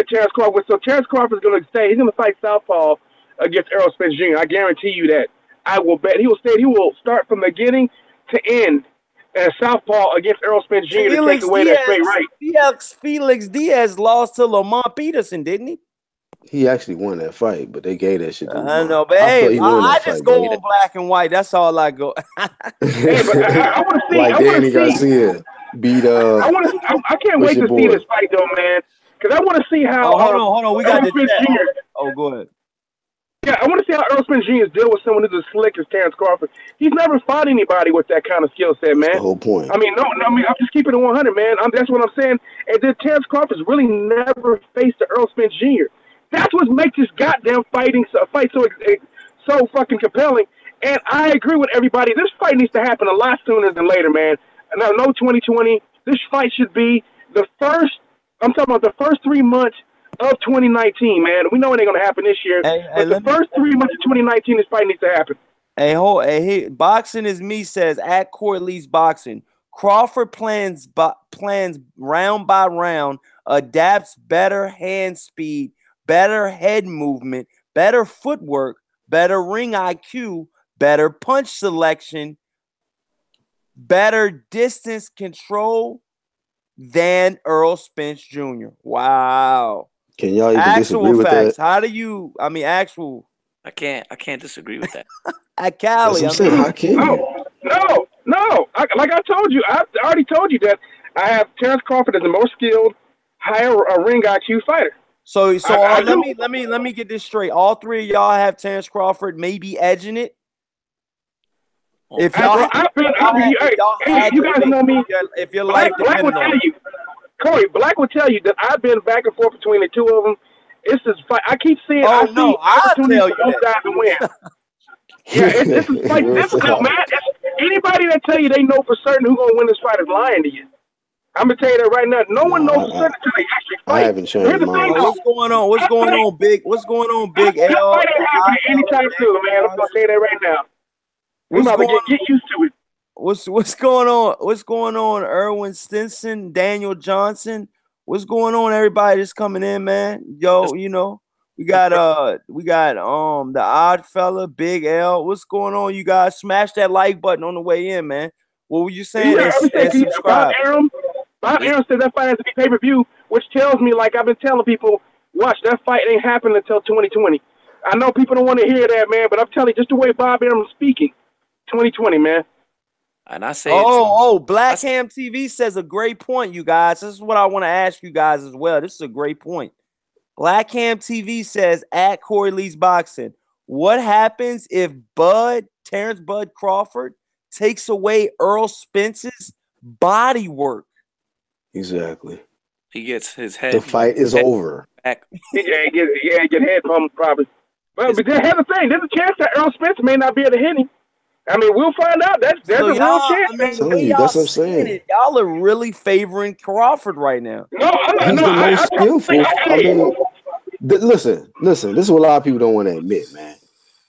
Terrence Crawford. So Terrence Crawford is going to stay. He's going to fight southpaw against Earl Spence Jr. I guarantee you that. I will bet he will start from beginning to end as southpaw against Earl Spence Jr. to take away that straight right. Felix Diaz lost to Lamont Peterson, didn't he? He actually won that fight, but they gave that shit to him. I know, but I just go on black and white. That's all I go. Hey, but I want to see. Like Danny Garcia beat I can't wait to see this fight, though, man. Because I want to see how. Oh, hold on. We got the chat. Oh, go ahead. Yeah, I want to see how Earl Spence Jr. deal with someone who's as slick as Terrence Crawford. He's never fought anybody with that kind of skill set, man. That's the whole point. I mean, I'm just keeping it 100, man. That's what I'm saying. And then Terrence Crawford's really never faced Earl Spence Jr. That's what makes this goddamn fight so fucking compelling. And I agree with everybody. This fight needs to happen a lot sooner than later, man. No 2020. This fight should be the first. I'm talking about the first 3 months of 2019, man. We know it ain't gonna happen this year, but the first 3 months of 2019, this fight needs to happen. Hey, Boxing is Me says at Corey Lee's Boxing, Crawford plans round by round, adapts better hand speed, better head movement, better footwork, better ring IQ, better punch selection, better distance control than Earl Spence Jr. Wow. Can y'all even disagree with facts. that? How do you? I mean, actual. I can't disagree with that. At Cali, how can you? No. Like I told you, I already told you that I have Terrence Crawford as the most skilled, higher ring IQ fighter. So let me get this straight. All three of y'all have Terrence Crawford maybe edging it. If y'all, you guys know me. If your life Black will tell you, Corey. Black will tell you that I've been back and forth between the two of them. It's this fight. I keep seeing. I'll tell you both sides to win. Yeah, this is fight difficult, man. Anybody that tell you they know for certain who's gonna win this fight is lying to you. I'm gonna tell you that right now. No one knows for certain until they actually fight. I haven't changed my mind. What's going on? What's going on, Big? What's going on, Big L? That fight ain't happening anytime soon, man. I'm gonna say that right now. We might get used to it. What's going on? What's going on? Erwin Stinson, Daniel Johnson. What's going on, everybody that's coming in, man? Yo, you know, we got the Odd Fella, Big L. What's going on, you guys? Smash that like button on the way in, man. What were you saying? And subscribe. Bob Arum said that fight has to be pay-per-view, which tells me, like I've been telling people, watch, that fight ain't happening until 2020. I know people don't want to hear that, man, but I'm telling you, just the way Bob Arum's speaking, 2020, man. And I say, Black Ham TV says a great point, you guys. This is what I want to ask you guys as well. This is a great point. Black Ham TV says at Corey Lee's Boxing, what happens if Terrence Bud Crawford takes away Earl Spence's body work? Exactly. He gets his head. The fight is over. Back. Get head pumped probably. But here's the thing. There's a chance that Earl Spence may not be able to hit him. I mean, we'll find out. There's a real chance. That's what I'm saying. Y'all are really favoring Crawford right now. No, he's the most skillful. I mean, listen. This is what a lot of people don't want to admit, man.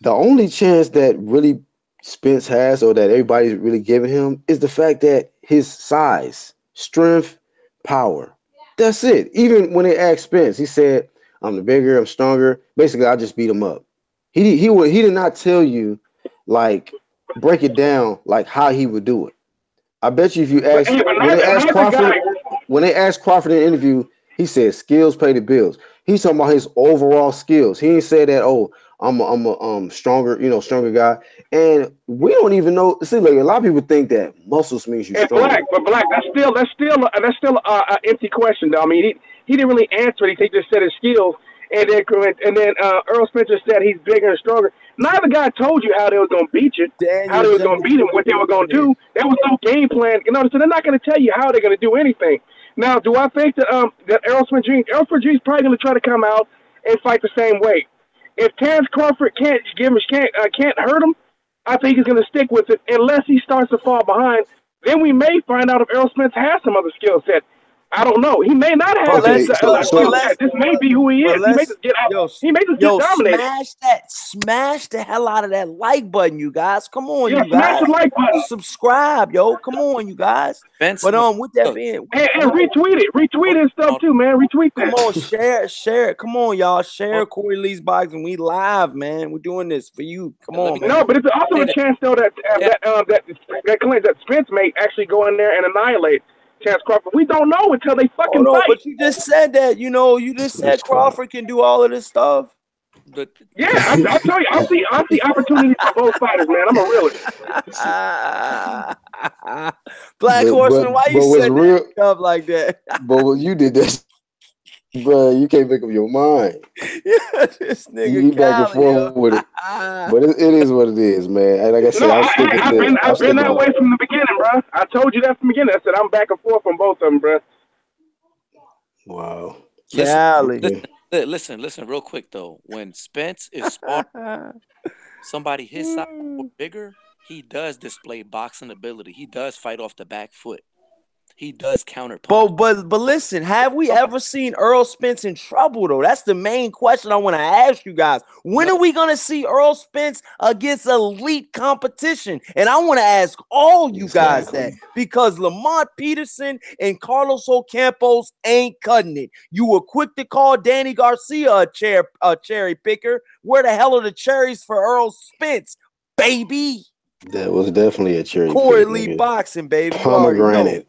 The only chance that really Spence has, or that everybody's really giving him, is the fact that his size, strength, power. That's it. Even when they asked Spence, he said, "I'm the bigger, I'm stronger. Basically, I just beat him up." He did not tell you, like, break it down like how he would do it. I bet you if you ask when they asked Crawford in the interview, he said skills pay the bills. He's talking about his overall skills. He didn't say that, oh, I'm a stronger guy. And we don't even know. See, like, a lot of people think that muscles means you're strong. Black, that's still an empty question though. I mean, he didn't really answer it. He just said his skills, and then Earl Spencer said he's bigger and stronger. Neither guy told you how they were going to beat you, how they were going to beat him, what they were going to do. There was no game plan. You know, so they're not going to tell you how they're going to do anything. Now, do I think that Errol Spence is probably going to try to come out and fight the same way? If Terrence Crawford can't hurt him, I think he's going to stick with it unless he starts to fall behind. Then we may find out if Errol Spence has some other skill set. I don't know. He may not have this may be who he is. He may just get out. He may just get dominated. Smash the hell out of that like button, you guys. Come on, you guys. Smash the like button. Subscribe, yo. Come on, you guys. Spence, but with that being, and retweet it and stuff too, man. Retweet that. Come on, share it. Come on, y'all. Share Corey Lee's Boxing. We live, man. We're doing this for you. Come on, man. No, but it's also a chance though that Spence may actually go in there and annihilate Terrence Crawford. We don't know until they fucking fight. But you just said that, you just said Crawford can do all of this stuff. But I tell you, I see opportunities for both fighters, man. I'm a realist. Black Horseman, why you saying stuff like that? But when you did this, bro, you can't make up your mind. Yeah, this nigga. You back and forth with it. But it is what it is, man. And like I said, I've been that way from the beginning, bro. I told you that from the beginning. I said I'm back and forth on both of them, bro. Wow. Listen, real quick though. When Spence is sparring somebody his size or bigger, he does display boxing ability. He does fight off the back foot. He does counter punch. But listen, have we ever seen Earl Spence in trouble though? That's the main question I want to ask you guys. When are we gonna see Earl Spence against elite competition? And I want to ask all you guys that, because Lamont Peterson and Carlos Ocampos ain't cutting it. You were quick to call Danny Garcia a cherry picker. Where the hell are the cherries for Earl Spence, baby? That was definitely a cherry. Corey Lee Boxing, baby. Pomegranate.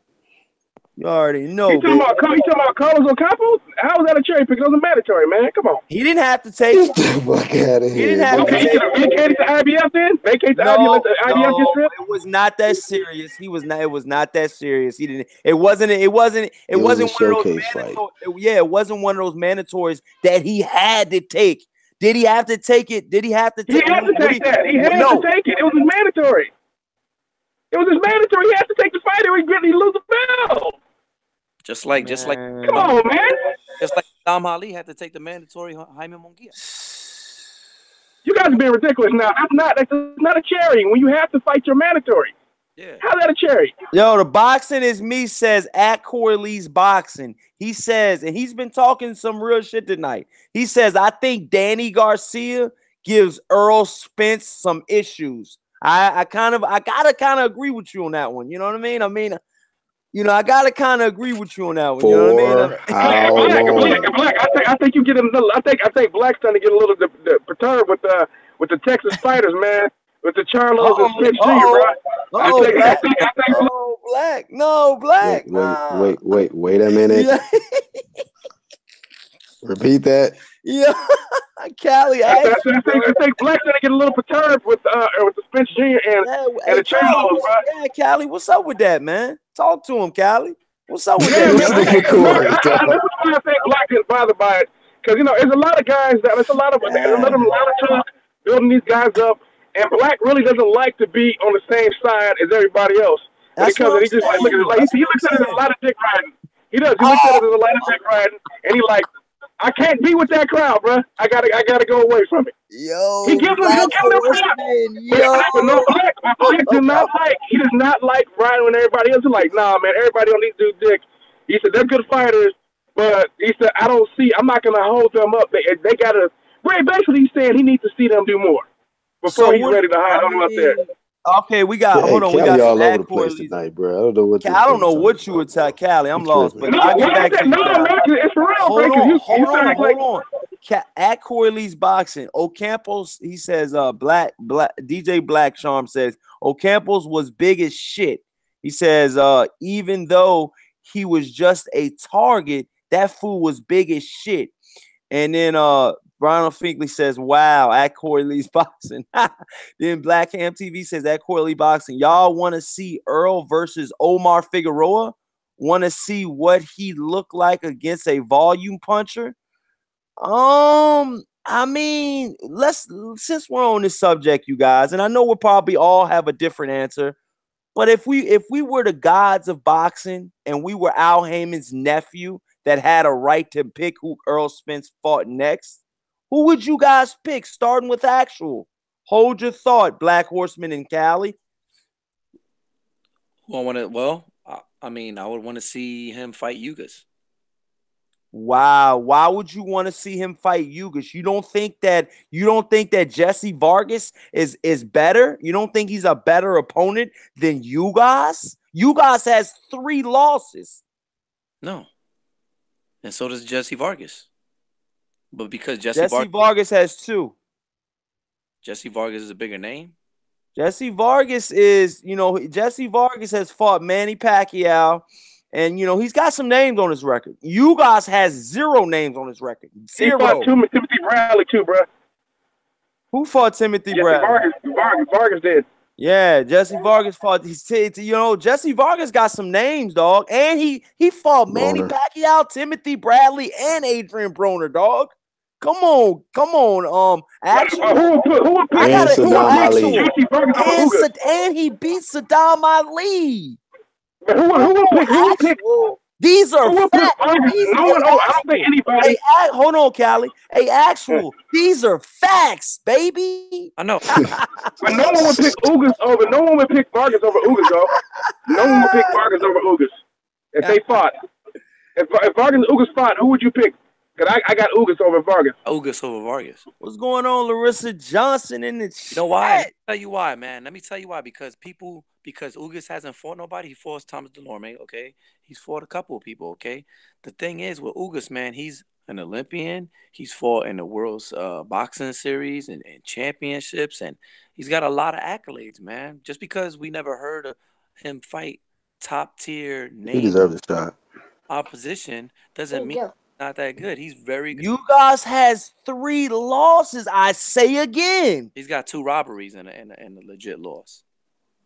You already know. You talking about Carlos Ocampos? How was that a cherry pick? It was a mandatory, man. Come on. He didn't have to take it. He didn't have to take it. Vacate the IBF then? Vacate the IBF? The IBF just said? It was not that serious. It was not that serious. He didn't. It wasn't one of those mandatory. It wasn't one of those mandatories that he had to take. Did he have to take it? He had to take that. He had to take it. It was mandatory. He had to take the fight or he'd lose the belt. Just like, come on, man. Just like Dom Ali had to take the mandatory Jaime Munguia. You guys are being ridiculous now. That's not a cherry when you have to fight your mandatory. Yeah. How's that a cherry? Yo, the Boxing is Me says at Corey Lee's Boxing. He says, and he's been talking some real shit tonight. He says, I think Danny Garcia gives Earl Spence some issues. I gotta kind of agree with you on that one. You know what I mean? I gotta kind of agree with you on that one. You know what I mean? Black. I think you get a little. I think Black's trying to get a little perturbed with the Texas fighters, man. With the Charlos and Spence Jr., Black. No, Black. Wait a minute. Repeat that. Yeah, Cali. I think Black's gonna get a little perturbed with the Spence Jr. and the Charlos, bro. Yeah, Cali, what's up with that, man? Talk to him, Cali. What's up with Yeah, that? This nigga Corey, this is why I think Black is bothered by it, because there's a lot of guys there's a lot of talk building these guys up, and Black really doesn't like to be on the same side as everybody else. That's what I'm He just saying. he looks at it as a lot of dick riding. He does. He looks at it as a lot of dick riding, and he like, I can't be with that crowd, bro. I gotta go away from it. Yo, he gives them crap. But no, Black do not like. He does not like riding with everybody else. He's like, nah, man. Everybody on these dudes' dick. He said they're good fighters, but he said I'm not gonna hold them up. They gotta. Basically, he's saying he needs to see them do more before he's ready to hide them up there. Okay, we got. Hold on, we got all some over the place tonight, bro. I don't know what. I don't know what you would tell Cali. I'm lost, but I'll get back to you. No, it's for real. Hold on. At Corey Lee's Boxing, Ocampos, he says, Black DJ Black Charm says Ocampos was big as shit. He says, even though he was just a target, that fool was big as shit. And then Ronald Finkley says, wow, at Corey Lee's Boxing. Then Black Ham TV says, at Corey Lee Boxing, y'all want to see Earl versus Omar Figueroa? Want to see what he looked like against a volume puncher? I mean, since we're on this subject, you guys, and I know we'll probably all have a different answer, but if we were the gods of boxing and we were Al Heyman's nephew that had a right to pick who Earl Spence fought next, who would you guys pick? Starting with actual. Hold your thought, Black Horseman and Cali. I would want to see him fight Ugas. Wow. Why would you want to see him fight Ugas? You don't think that Jesse Vargas is better? You don't think he's a better opponent than Ugas? Ugas has 3 losses. No. And so does Jesse Vargas. But because Jesse Vargas has 2. Jesse Vargas is a bigger name. Jesse Vargas has fought Manny Pacquiao, and he's got some names on his record. Ugas has 0 names on his record. 0. He fought Timothy Bradley too, bro. Who fought Timothy Bradley? Vargas did. Yeah, Jesse Vargas fought. Jesse Vargas got some names, dog, and he fought Manny Pacquiao, Timothy Bradley, and Adrian Broner, dog. Come on. Actually, and he beat Saddam Ali. Who picked? These are facts. I don't think anybody. Hold on, Cali. These are facts, baby. I know. But no one would pick Ugas over. No one would pick Vargas over Ugas, though. No one would pick Vargas over Ugas if they fought. If Vargas and Ugas fought, who would you pick? Because I got Ugas over Vargas. Ugas over Vargas. What's going on, Larissa Johnson in the chat? You know why? Let me tell you why, man. Let me tell you why. Because Ugas hasn't fought nobody. He fought Thomas Delorme, okay? He's fought a couple of people, okay? The thing is with Ugas, man, he's an Olympian. He's fought in the world's boxing series and championships, and he's got a lot of accolades, man. Just because we never heard of him fight top-tier names, he deserves a shot. Opposition doesn't mean he's not that good. He's very good. Ugas has 3 losses, I say again. He's got 2 robberies and a legit loss.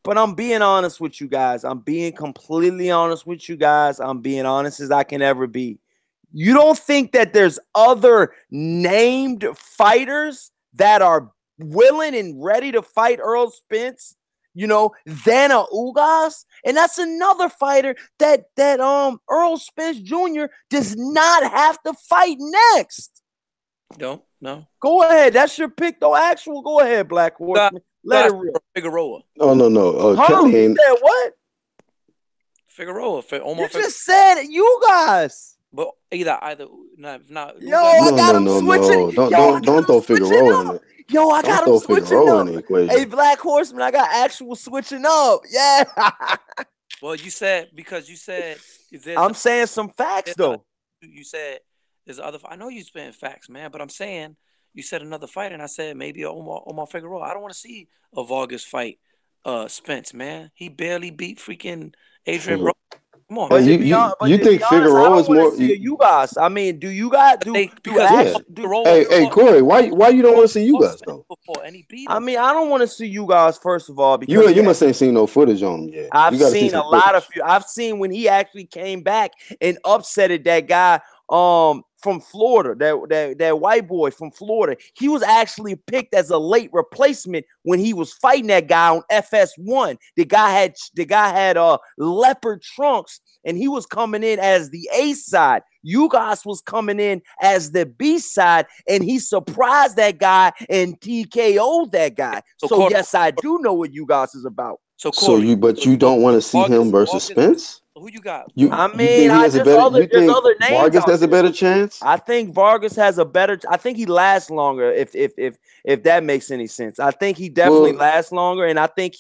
But I'm being honest with you guys. I'm being completely honest with you guys. I'm being honest as I can ever be. You don't think that there's other named fighters that are willing and ready to fight Earl Spence, than a Ugas? And that's another fighter that Earl Spence Jr. does not have to fight next. No. Go ahead. That's your pick, though. Actual. Go ahead, Black Horseman. Let it rip. Figueroa. Oh, no. You said what? Figueroa. Just said it. Ugas. But either not. Yo, I got him switching. Don't throw Figueroa in it. Yo, I got him switching up. Hey, Black Horseman, I got actual switching up. Yeah. Well, you said I'm saying some facts though. You said there's other. I know you spitting facts, man, but I'm saying you said another fight, and I said maybe Omar Figueroa. I don't want to see a Vargas fight Spence, man. He barely beat freaking Adrian Broner. Come on, Hey, man. you think Figueroa is more? You guys, I mean, do you guys Hey, Corey, why you don't want to see you guys though? And he beat him. I mean, I don't want to see you guys first of all because you must ain't seen no footage on him yet. I've seen a lot of. I've seen when he actually came back and upsetted that guy from Florida, that white boy from Florida. He was actually picked as a late replacement when he was fighting that guy on FS1. The guy had leopard trunks, and he was coming in as the A side. Ugas was coming in as the B side, and he surprised that guy and TKO'd that guy. So yes, I do know what Ugas is about. But you don't want to see him versus Spence? Who you got? I mean, there's other names. Vargas has a better chance? I think Vargas has a better. I think he lasts longer. If that makes any sense, I think he definitely lasts longer, and I think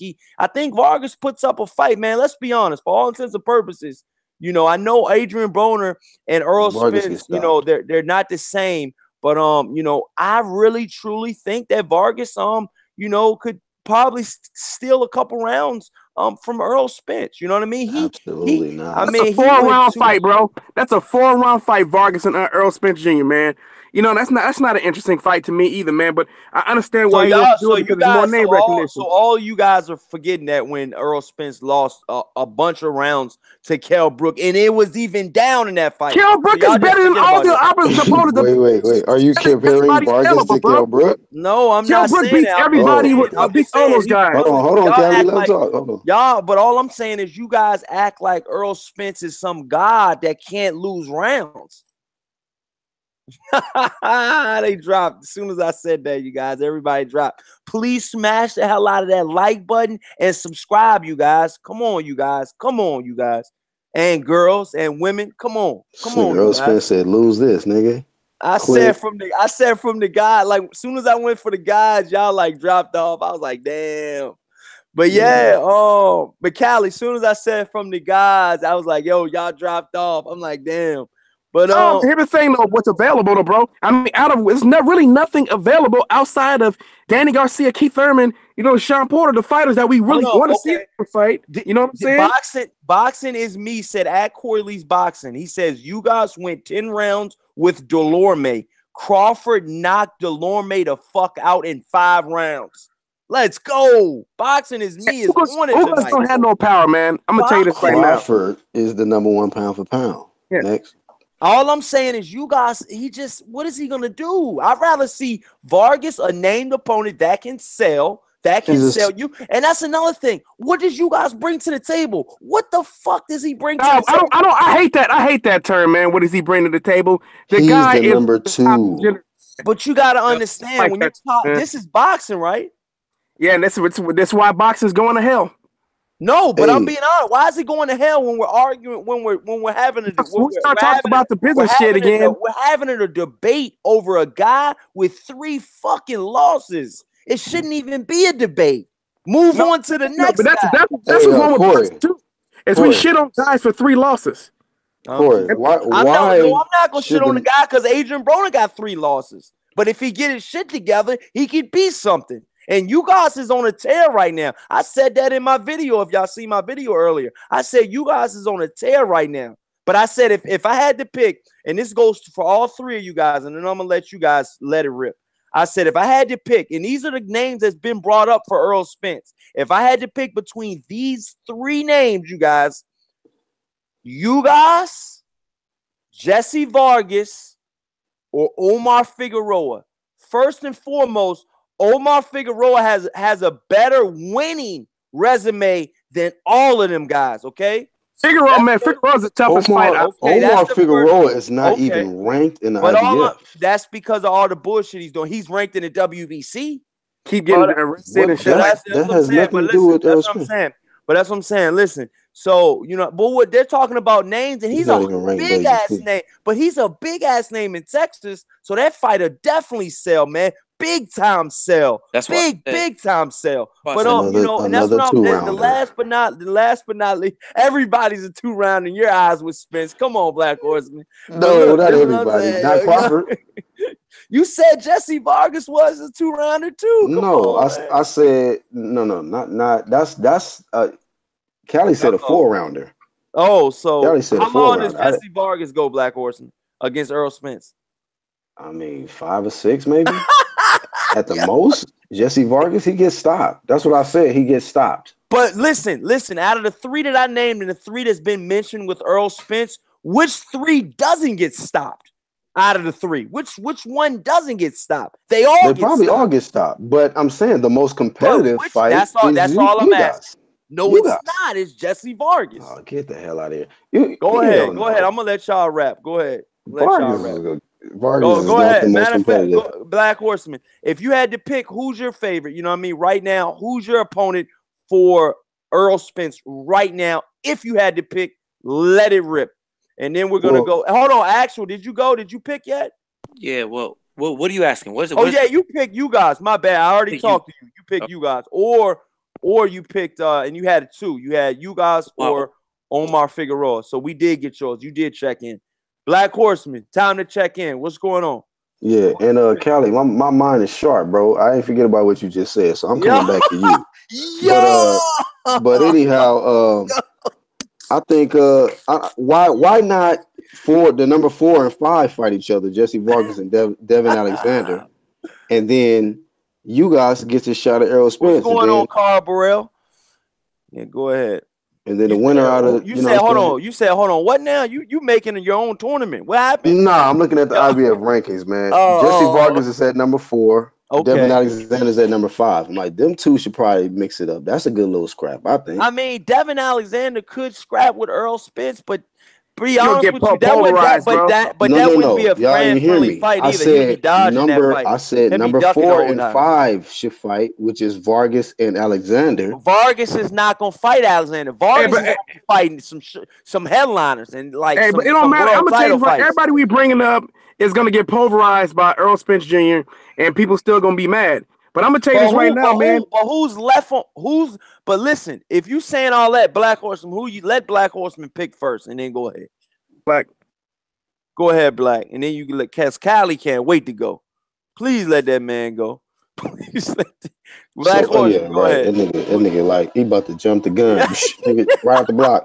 Vargas puts up a fight, man. Let's be honest. For all intents and purposes, you know, I know Adrian Broner and Earl Spence. You know, they're not the same, but you know, I really truly think that Vargas you know, could probably steal a couple rounds from Earl Spence. You know what I mean? Absolutely not. I mean, that's a 4-round fight, bro. That's a 4-round fight, Vargas and Earl Spence Jr., man. You know, that's not an interesting fight to me either, man. But I understand why you want to do it because there's more name recognition. So all you guys are forgetting that when Earl Spence lost a bunch of rounds to Kell Brook, and it was even down in that fight. Kell Brook is better than all the opposite opponents. Wait. Are you comparing Vargas to Kell Brook? No, I'm not saying that. Kell Brook beats everybody with beats all those guys. Hold on, Callie, let him talk. Hold on. Y'all, but all I'm saying is you guys act like Earl Spence is some god that can't lose rounds. They dropped as soon as I said that, you guys. Everybody dropped. Please smash the hell out of that like button and subscribe, you guys. Come on, you guys. And girls and women, come on. Earl Spence said, "Lose this, nigga." I said from the guy, like as soon as I went for the guys, y'all like dropped off. I was like, damn. But yeah, but Callie, as soon as I said from the guys, I was like, yo, y'all dropped off. I'm like, damn. But here's the thing though, what's available though, bro. I mean, it's not really nothing available outside of Danny Garcia, Keith Thurman, you know, Sean Porter, the fighters that we really want to see fight. You know what I'm saying? Boxing is me, said at Corley's Boxing. He says you guys went 10 rounds with Delorme. Crawford knocked Delorme the fuck out in 5 rounds. Let's go. Boxing is me. Is on it tonight. Don't have no power, man. I'm gonna tell you this right now. Crawford is the #1 pound for pound. Yeah. Next. All I'm saying is you guys, what is he going to do? I'd rather see Vargas, a named opponent that can sell you. And that's another thing. What does you guys bring to the table? What the fuck does he bring to the table? I hate that term, man. What does he bring to the table? He's guy the number 2. But you got to understand, when you talk, this is boxing, right? Yeah, and that's why boxing's going to hell. No, but I'm being honest. Why is it going to hell when we're arguing? When we're having a we're talking about the business shit again. We're having a debate over a guy with 3 fucking losses. It shouldn't even be a debate. Move on to the next. But that's what's wrong with boxing too. Is we shit on guys for 3 losses. Corey, why? I'm not gonna shit on the guy because Adrian Broner got 3 losses. But if he get his shit together, he could be something. And you guys is on a tear right now. I said that in my video. If y'all see my video earlier, I said you guys is on a tear right now. But I said if I had to pick, and this goes for all 3 of you guys, and then I'm gonna let you guys let it rip. I said if I had to pick, and these are the names that's been brought up for Earl Spence. If I had to pick between these 3 names, you guys, Jesse Vargas, or Omar Figueroa. First and foremost, Omar Figueroa has a better winning resume than all of them guys, okay? Figueroa's the toughest fighter. Omar Figueroa is not even ranked in the IBF. That's because of all the bullshit he's doing. He's ranked in the WBC. Keep getting arrested and shit. That has nothing to do with that's what I'm saying. But that's what I'm saying. Listen, so, you know, but what they're talking about names, and he's a big-ass name. But he's a big-ass name in Texas, so that fighter definitely sell, man. Big time sell. That's big time sell. But you know, and that's what the last but not least, everybody's a 2-round in your eyes with Spence. Come on, Black Horseman. No, not everybody. Not Crawford. You said Jesse Vargas was a 2-rounder too. No, I said no, not that's Callie said a 4-rounder. Oh, They so already said a how 4 long does round. Jesse Vargas go, Black Horseman, against Earl Spence? I mean, 5 or 6 maybe at the most. Jesse Vargas, he gets stopped. That's what I said. He gets stopped. But listen. Out of the 3 that I named and the 3 that's been mentioned with Earl Spence, which 3 doesn't get stopped? Out of the 3, which one doesn't get stopped? They all get probably stopped. all get stopped. But I'm saying the most competitive fight that's all I'm asking. guys. No, it's not. It's Jesse Vargas. Oh, get the hell out of here. Go ahead. I'm gonna let y'all rap. Go ahead. Vargas is Go not ahead. the most Matter of fact, competitive. Black Horseman. If you had to pick, who's your favorite? You know what I mean? Right now, who's your opponent for Earl Spence right now? If you had to pick, let it rip. And then we're gonna go. Hold on, Axel. Did you go? Did you pick yet? Yeah. Well, what are you asking? What is it? You picked you guys. My bad. I already talked to you. You picked you guys, or you picked and you had 2. You had you guys or Omar Figueroa. So we did get yours. You did check in. Black Horseman, time to check in. What's going on? Yeah, and Callie, my mind is sharp, bro. I ain't forget about what you just said, so I'm coming back to you. But anyhow, I think why not the number 4 and 5 fight each other, Jesse Vargas and Devin Alexander, and then you guys get a shot at Errol Spence. What's going on, Carl Burrell? Yeah, go ahead. And then the winner out of you said, hold on. You said, hold on. What now? You making your own tournament? What happened? Nah, I'm looking at the IBF rankings, man. Jesse Vargas is at number 4. Okay. Devin Alexander's at number 5. I'm like, them 2 should probably mix it up. That's a good little scrap, I think. I mean, Devin Alexander could scrap with Earl Spence, but be honest with you, that wouldn't be a friendly fight either. He'd be dodging that fight. I said number 4 and 5 should fight, which is Vargas and Alexander. Vargas is not gonna fight Alexander. Vargas is fighting some headliners and like. Hey, but it don't matter. I'm gonna tell you, everybody we bringing up is gonna get pulverized by Earl Spence Jr. and people still gonna be mad. But I'm gonna tell you this right now, man. But who's left on who's? But listen, if you saying all that, Black Horseman, who you let Black Horseman pick first, and then go ahead. Black, go ahead, Black, and then you can let Callie can't wait to go. Please let that man go. Please let Black Horseman go ahead. That nigga like he about to jump the gun, right out the block.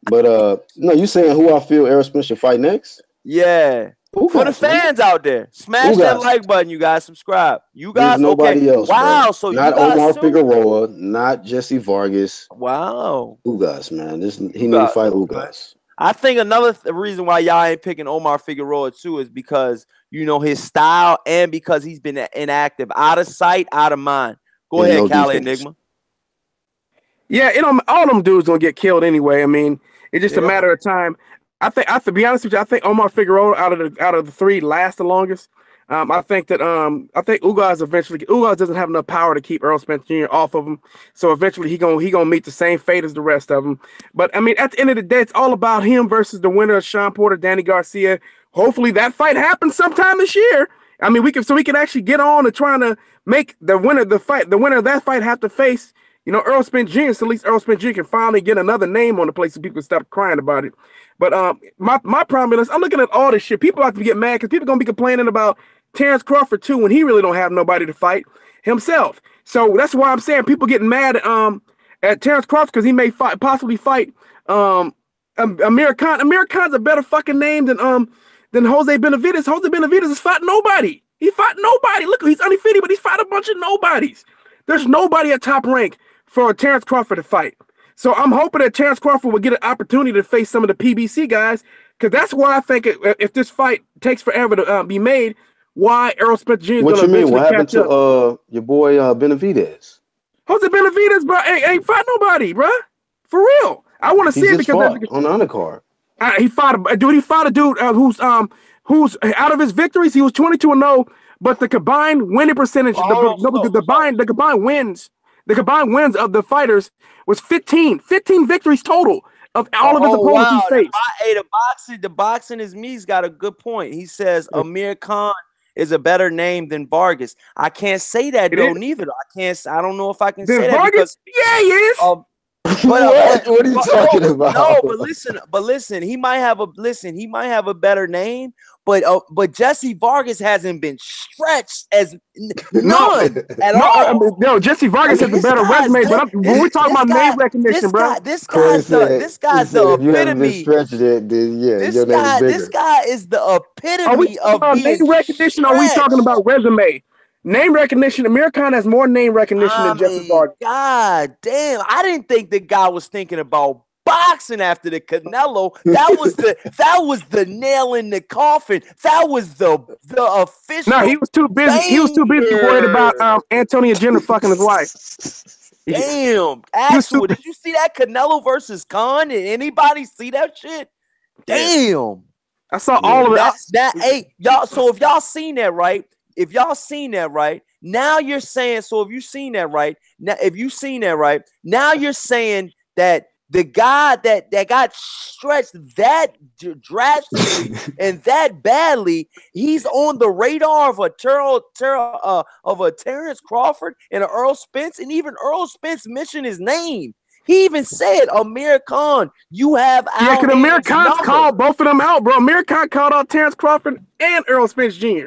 But no, you saying who I feel Errol Spence should fight next? Yeah. For the fans out there, smash that like button, you guys. Subscribe. You guys, there's nobody else. Wow, bro. so not you guys Omar Figueroa, not Jesse Vargas. Wow, Ugas, man. He need to fight Ugas. I think another reason why y'all ain't picking Omar Figueroa too is because his style and because he's been inactive, out of sight, out of mind. Go ahead, Callie Enigma. Yeah, all them dudes gonna get killed anyway. I mean, it's just a matter of time. I think, to be honest with you, I think Omar Figueroa out of the 3 lasts the longest. I think Ugas doesn't have enough power to keep Earl Spence Jr. off of him. So eventually he gonna meet the same fate as the rest of them. But I mean, at the end of the day, it's all about him versus the winner of Sean Porter, Danny Garcia. Hopefully that fight happens sometime this year. I mean, we can actually get on to trying to make the winner of that fight have to face, Earl Spence Jr. So at least Earl Spence Jr. can finally get another name on the place so people stop crying about it. But my problem is I'm looking at all this shit. People have to get mad because people are gonna be complaining about Terrence Crawford too when he really don't have nobody to fight himself. So that's why I'm saying people getting mad at Terrence Crawford because he may possibly fight Amir Khan. Amir Khan's a better fucking name than Jose Benavidez. Jose Benavidez has fought nobody. He fought nobody. Look, he's undefeated, but he's fought a bunch of nobodies. There's nobody at top rank for Terrence Crawford to fight. So I'm hoping that Terrence Crawford will get an opportunity to face some of the PBC guys, because that's why I think if this fight takes forever to be made, why Errol Spence Jr. is going to eventually catch up. What happened to your boy Benavidez? Jose Benavidez, bro, ain't fought nobody, bro. For real. I want to see it because on the undercard. He fought a dude who's out of his victories, he was 22-0, but the combined winning percentage, the combined wins of the fighters was 15 victories total of all of his opponents he faced. Hey, the boxing is me's got a good point. He says Amir Khan is a better name than Vargas. I can't say that though, neither. I don't know if I can say that Vargas? Yeah, he is. What are you talking about? No, but listen, he might have a better name, but Jesse Vargas hasn't been stretched as none at all. No, Jesse Vargas has a better resume, but when we're talking about name recognition, bro, this guy's the if you haven't been epitome. stretched yet, then yeah, your name is bigger. This guy is the are we epitome talking of about being name recognition? Or are we talking about resume? Name recognition. Amir Khan has more name recognition than Jesse Vargas. God damn! I didn't think the guy was thinking about boxing after the Canelo. That was the nail in the coffin. That was the official. No, he was too busy. He was too busy worried about Antonio Jenner fucking his wife. Damn, Axel, did you see that Canelo versus Khan? Did anybody see that shit? Damn, I saw all of it. Hey, y'all. So if y'all seen that, right? Now you're saying. So if you seen that, right? Now you're saying that the guy that got stretched that drastically and that badly, he's on the radar of a Terrence Crawford and an Earl Spence, and even Earl Spence mentioned his name. He even said, Amir Khan, you have because Amir Khan called both of them out, bro. Amir Khan called out Terrence Crawford and Earl Spence Jr.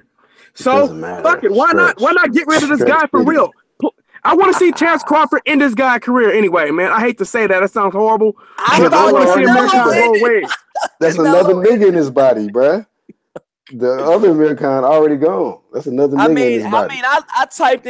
So fuck it. Why not get rid of this guy for real? I want to see Terrence Crawford end this guy's career anyway, man. I hate to say that. That sounds horrible. I want to see Amir Khan go away. That's another nigga in his body, bruh. The other Amir Khan already gone. That's another nigga in his body. I typed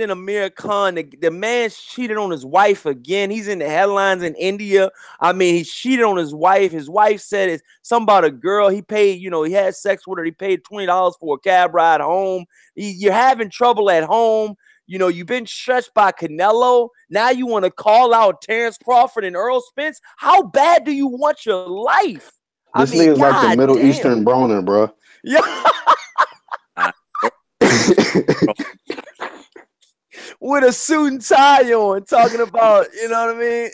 in Amir Khan. The man cheated on his wife again. He's in the headlines in India. I mean, he cheated on his wife. His wife said it's something about a girl. He paid, he had sex with her. He paid $20 for a cab ride home. You're having trouble at home. You've been stretched by Canelo. Now you want to call out Terrence Crawford and Earl Spence. How bad do you want your life? This nigga's like the Middle Eastern Broner, bro. Yeah. With a suit and tie on, talking about, you know what I mean?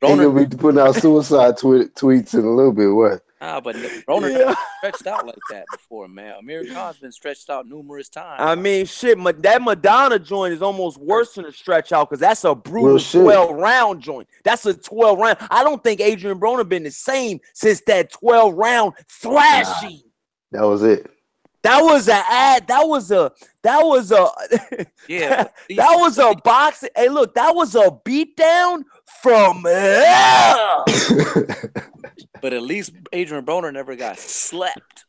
He'll be putting out suicide tweets in a little bit. What? But Broner never stretched out like that before, man. Amir Khan's been stretched out numerous times. I mean, shit, that Madonna joint is almost worse than a stretch out because that's a brutal 12-round joint. That's a 12-round. I don't think Adrian Broner been the same since that 12-round thrashing. That was it. That was a yeah. That was a boxing. Hey, look, that was a beatdown from hell. But at least Adrian Broner never got slept.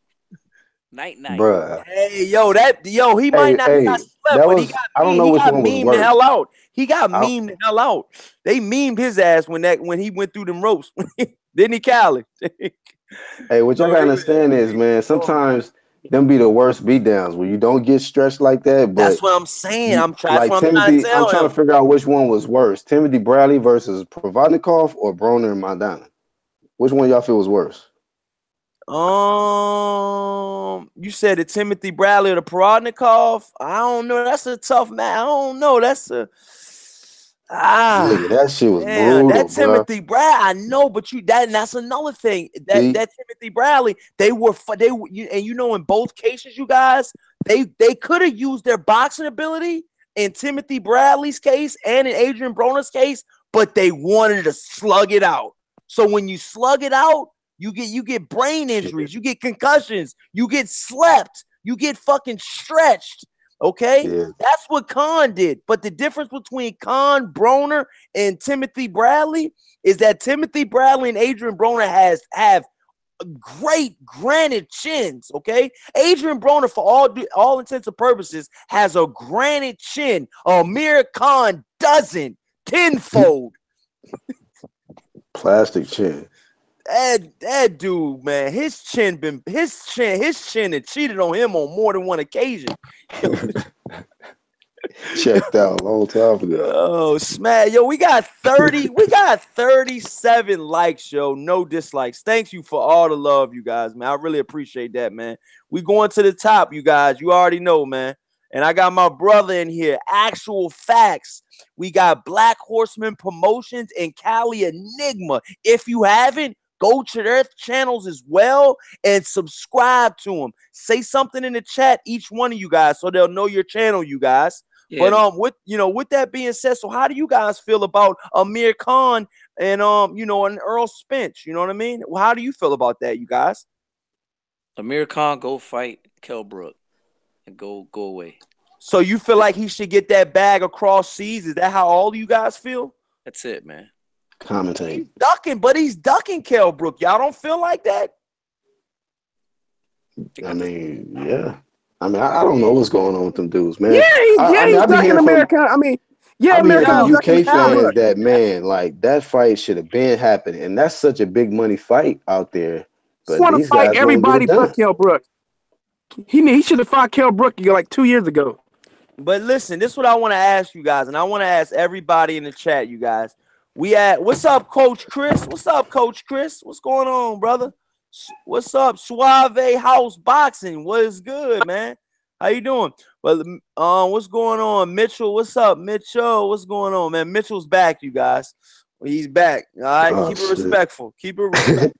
Night. Bruh. Hey, he might not have got slept, but he got I don't know which one was memed worse. the hell out. He got memed the hell out. They memed his ass when he went through them ropes. Didn't he, Cali? Hey, what y'all gotta understand is, man, sometimes them be the worst beatdowns when you don't get stretched like that. But that's what I'm saying. I'm trying to figure out which one was worse: Timothy Bradley versus Provodnikov or Broner and Madonna. Which one y'all feel was worse? You said the Timothy Bradley or the Provodnikov? I don't know. That's a tough man. I don't know. That's a that shit was brutal, that Timothy Bradley, I know, but that's another thing. That Timothy Bradley, in both cases, you guys, they could have used their boxing ability in Timothy Bradley's case and in Adrian Broner's case, but they wanted to slug it out. So when you slug it out, you get brain injuries, you get concussions, you get slept, you get fucking stretched. Okay, that's what Khan did. But the difference between Khan, Broner, and Timothy Bradley is that Timothy Bradley and Adrian Broner have great granite chins. Okay, Adrian Broner, for all intents and purposes, has a granite chin. Amir Khan doesn't. Tenfold. Plastic chin. That dude, man, his chin had cheated on him on more than one occasion. Checked out a long time ago. Oh, smash. Yo, we got 37 likes, yo. No dislikes. Thank you for all the love, you guys, man. I really appreciate that, man. We going to the top, you guys. You already know, man. And I got my brother in here. Actual facts. We got Black Horseman Promotions and Cali Enigma. If you haven't, go to their channels as well and subscribe to them. Say something in the chat, each one of you guys, so they'll know your channel, you guys. Yeah. But with that being said, so how do you guys feel about Amir Khan and and Earl Spence? You know what I mean? How do you feel about that, you guys? Amir Khan go fight Kell Brook and go away. So you feel like he should get that bag across seas? Is that how all of you guys feel? That's it, man. Commentate. He's ducking Kell Brook. Y'all don't feel like that? I mean, yeah. I mean, I don't know what's going on with them dudes, man. Yeah, he's ducking America. I mean, yeah, America. UK fans that, man, like that fight should have been happening, and that's such a big money fight out there. But want to fight everybody but Kell Brook. He should have fought Kell Brook like 2 years ago. But listen, this is what I want to ask you guys, and I want to ask everybody in the chat, you guys. What's up, Coach Chris? What's up, Coach Chris? What's going on, brother? What's up, Suave House Boxing? What is good, man? How you doing? Well, what's going on, Mitchell? What's up, Mitchell? What's going on, man? Mitchell's back, you guys. He's back. All right, keep it respectful. Keep it respectful.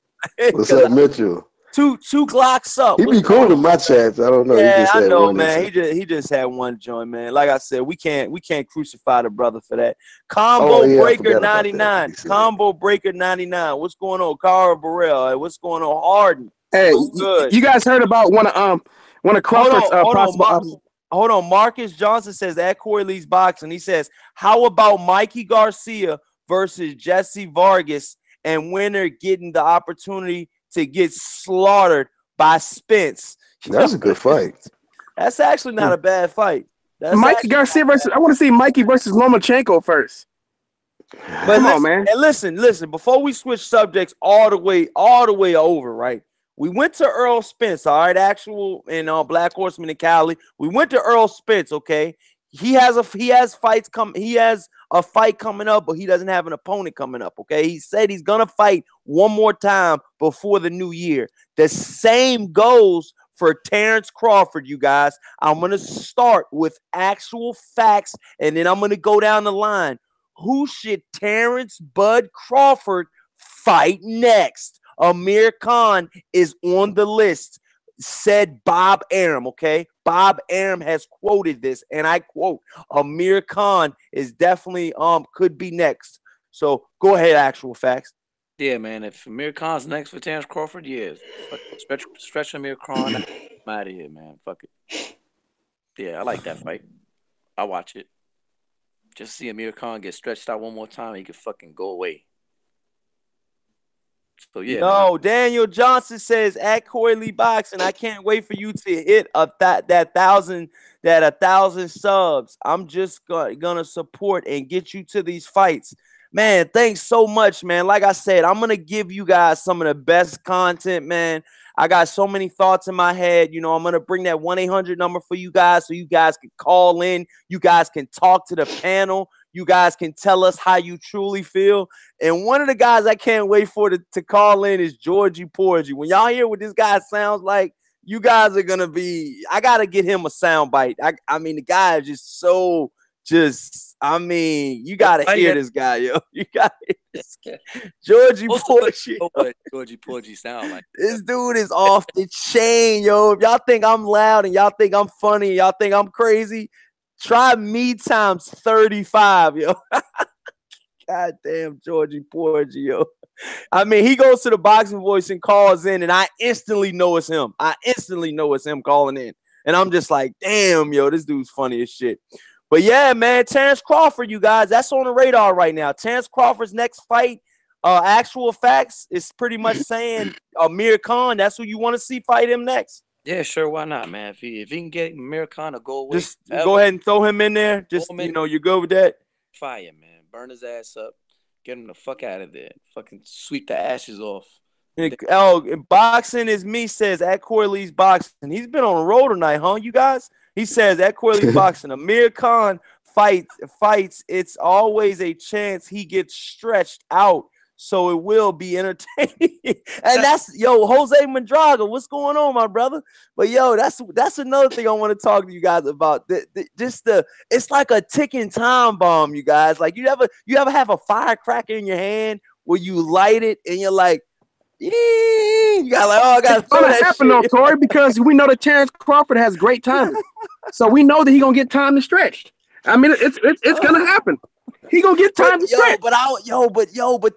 What's up, Mitchell? Two Glocks up. He be cool in my chats. I don't know. Yeah, I know, man. He just had one joint, man. Like I said, we can't crucify the brother for that. Breaker 99. Combo Breaker 99. What's going on, Cara Burrell? What's going on, Harden? Hey, you guys heard about one of Crawford's possible? Hold on. Marcus Johnson says at Corey Lee's boxing. He says, how about Mikey Garcia versus Jesse Vargas and winner getting the opportunity to get slaughtered by Spence? That's a good fight. That's actually not a bad fight. Mikey Garcia versus. I want to see Mikey versus Lomachenko first. But come on, man. And listen. Before we switch subjects all the way over, right? We went to Earl Spence, all right, actual in Black Horseman in Cali. We went to Earl Spence, okay. He has a fight coming up, but he doesn't have an opponent coming up. Okay, he said he's gonna fight one more time before the new year. The same goes for Terrence Crawford, you guys. I'm gonna start with actual facts, and then I'm gonna go down the line. Who should Terrence Bud Crawford fight next? Amir Khan is on the list, said Bob Arum, okay? Bob Arum has quoted this, and I quote, Amir Khan is definitely could be next. So go ahead, actual facts. Yeah, man. If Amir Khan's next for Terrence Crawford, yeah. Stretch Amir Khan. I'm out of here, man. Fuck it. Yeah, I like that fight. I watch it. Just see Amir Khan get stretched out one more time, he could fucking go away. So yeah. No, man. Daniel Johnson says at Corey Lee Boxing, I can't wait for you to hit that 1,000 subs. I'm just gonna support and get you to these fights. Man, thanks so much, man. Like I said, I'm gonna give you guys some of the best content, man. I got so many thoughts in my head. You know, I'm gonna bring that 1-800 number for you guys so you guys can call in. You guys can talk to the panel. You guys can tell us how you truly feel. And one of the guys I can't wait for to call in is Georgie Porgy. When y'all hear what this guy sounds like, you guys are going to be – I got to get him a sound bite. I mean, the guy is just so I mean, you got to hear this guy, yo. You got to Georgie Porgy. What Georgie Porgy sound like. This dude is off the chain, yo. If y'all think I'm loud and y'all think I'm funny and y'all think I'm crazy – try me times 35, yo. Goddamn Georgie Porgy, yo. I mean, he goes to the Boxing Voice and calls in, and I instantly know it's him. I instantly know it's him calling in. And I'm just like, damn, yo, this dude's funny as shit. But yeah, man, Terrence Crawford, you guys, that's on the radar right now. Terrence Crawford's next fight, actual facts, is pretty much saying Amir Khan, that's who you want to see fight him next. Yeah, sure. Why not, man? If he can get Amir Khan to go away, just go ahead and throw him in there. Just you're good with that. Fire, man. Burn his ass up. Get him the fuck out of there. Fucking sweep the ashes off. Boxing is me says at Corey Lee's Boxing. He's been on the road tonight, huh? You guys? He says at Corey Lee's Boxing. Amir Khan fights. It's always a chance he gets stretched out. So it will be entertaining. And that's, yo, Jose Mondraga, what's going on, my brother? But, yo, that's another thing I want to talk to you guys about. It's like a ticking time bomb, you guys. Like, you ever have a firecracker in your hand where you light it and you're like, you got like, oh, I got to throw that shit. It's going to happen, though, Tori, because we know that Terrence Crawford has great timing. So we know that he's going to get time to stretch. I mean, it's gonna happen. He gonna get time to stretch. But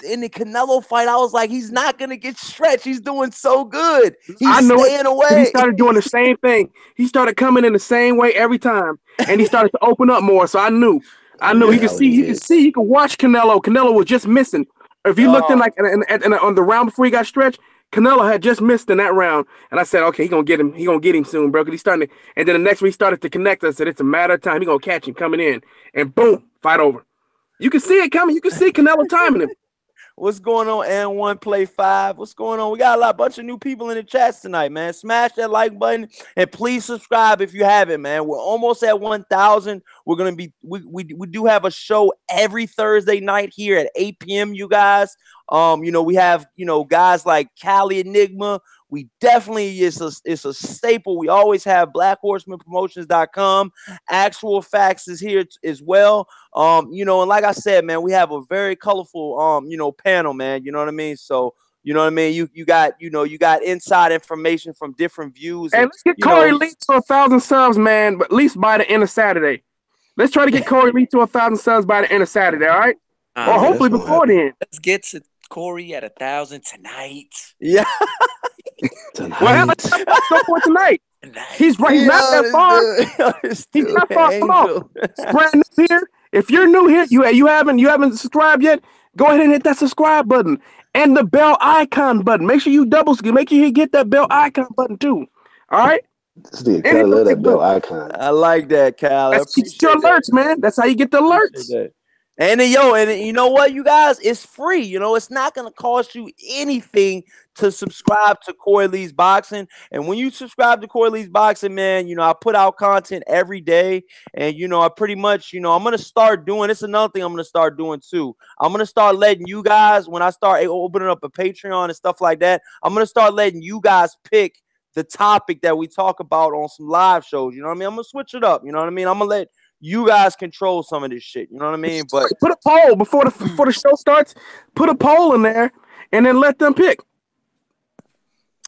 in the Canelo fight, I was like, he's not gonna get stretched. He's doing so good. He's staying away. He started doing the same thing. He started coming in the same way every time, and he started to open up more. So I knew he could see. He could watch Canelo. Canelo was just missing. If you looked in like on the round before he got stretched, Canelo had just missed in that round, and I said, okay, he gonna get him. He gonna get him soon, bro. Because he's starting to. And then the next week he started to connect. I said, it's a matter of time. He gonna catch him coming in, and boom, fight over. You can see it coming. You can see Canelo timing him. What's going on, N1 Play 5? What's going on? We got a bunch of new people in the chats tonight, man. Smash that like button and please subscribe if you haven't, man. We're almost at 1,000. We're gonna be we do have a show every Thursday night here at 8 p.m. You guys, we have guys like Cali Enigma. We definitely it's a staple. We always have blackhorsemanpromotions.com. Actual Facts is here as well. And like I said, man, we have a very colorful panel, man. You know what I mean? So you know what I mean? You got inside information from different views. And let's get Corey Lee to 1,000 subs, man, but at least by the end of Saturday. Let's try to get Corey Lee to 1,000 subs by the end of Saturday, all right? Or hopefully before then. Let's get to Corey at 1,000 tonight. Yeah. Tonight. Well, let's go for tonight. He's right. He's not that far. He's not far from off. Brand new here. If you're new here, you haven't subscribed yet, go ahead and hit that subscribe button and the bell icon button. Make sure you make sure you get that bell icon button too. All right. I love that bell icon. I like that, Cal. That's your alerts, man. That's how you get the alerts. And you know what, you guys? It's free. It's not going to cost you anything to subscribe to Corey Lee's Boxing. And when you subscribe to Corey Lee's Boxing, man, I put out content every day. And, I pretty much, I'm going to start doing, it's another thing I'm going to start doing too. I'm going to start letting you guys, when I start opening up a Patreon and stuff like that, I'm going to start letting you guys pick the topic that we talk about on some live shows. You know what I mean? I'm going to switch it up. You know what I mean? I'm going to let you guys control some of this shit. You know what I mean? But put a poll before the show starts. Put a poll in there and then let them pick.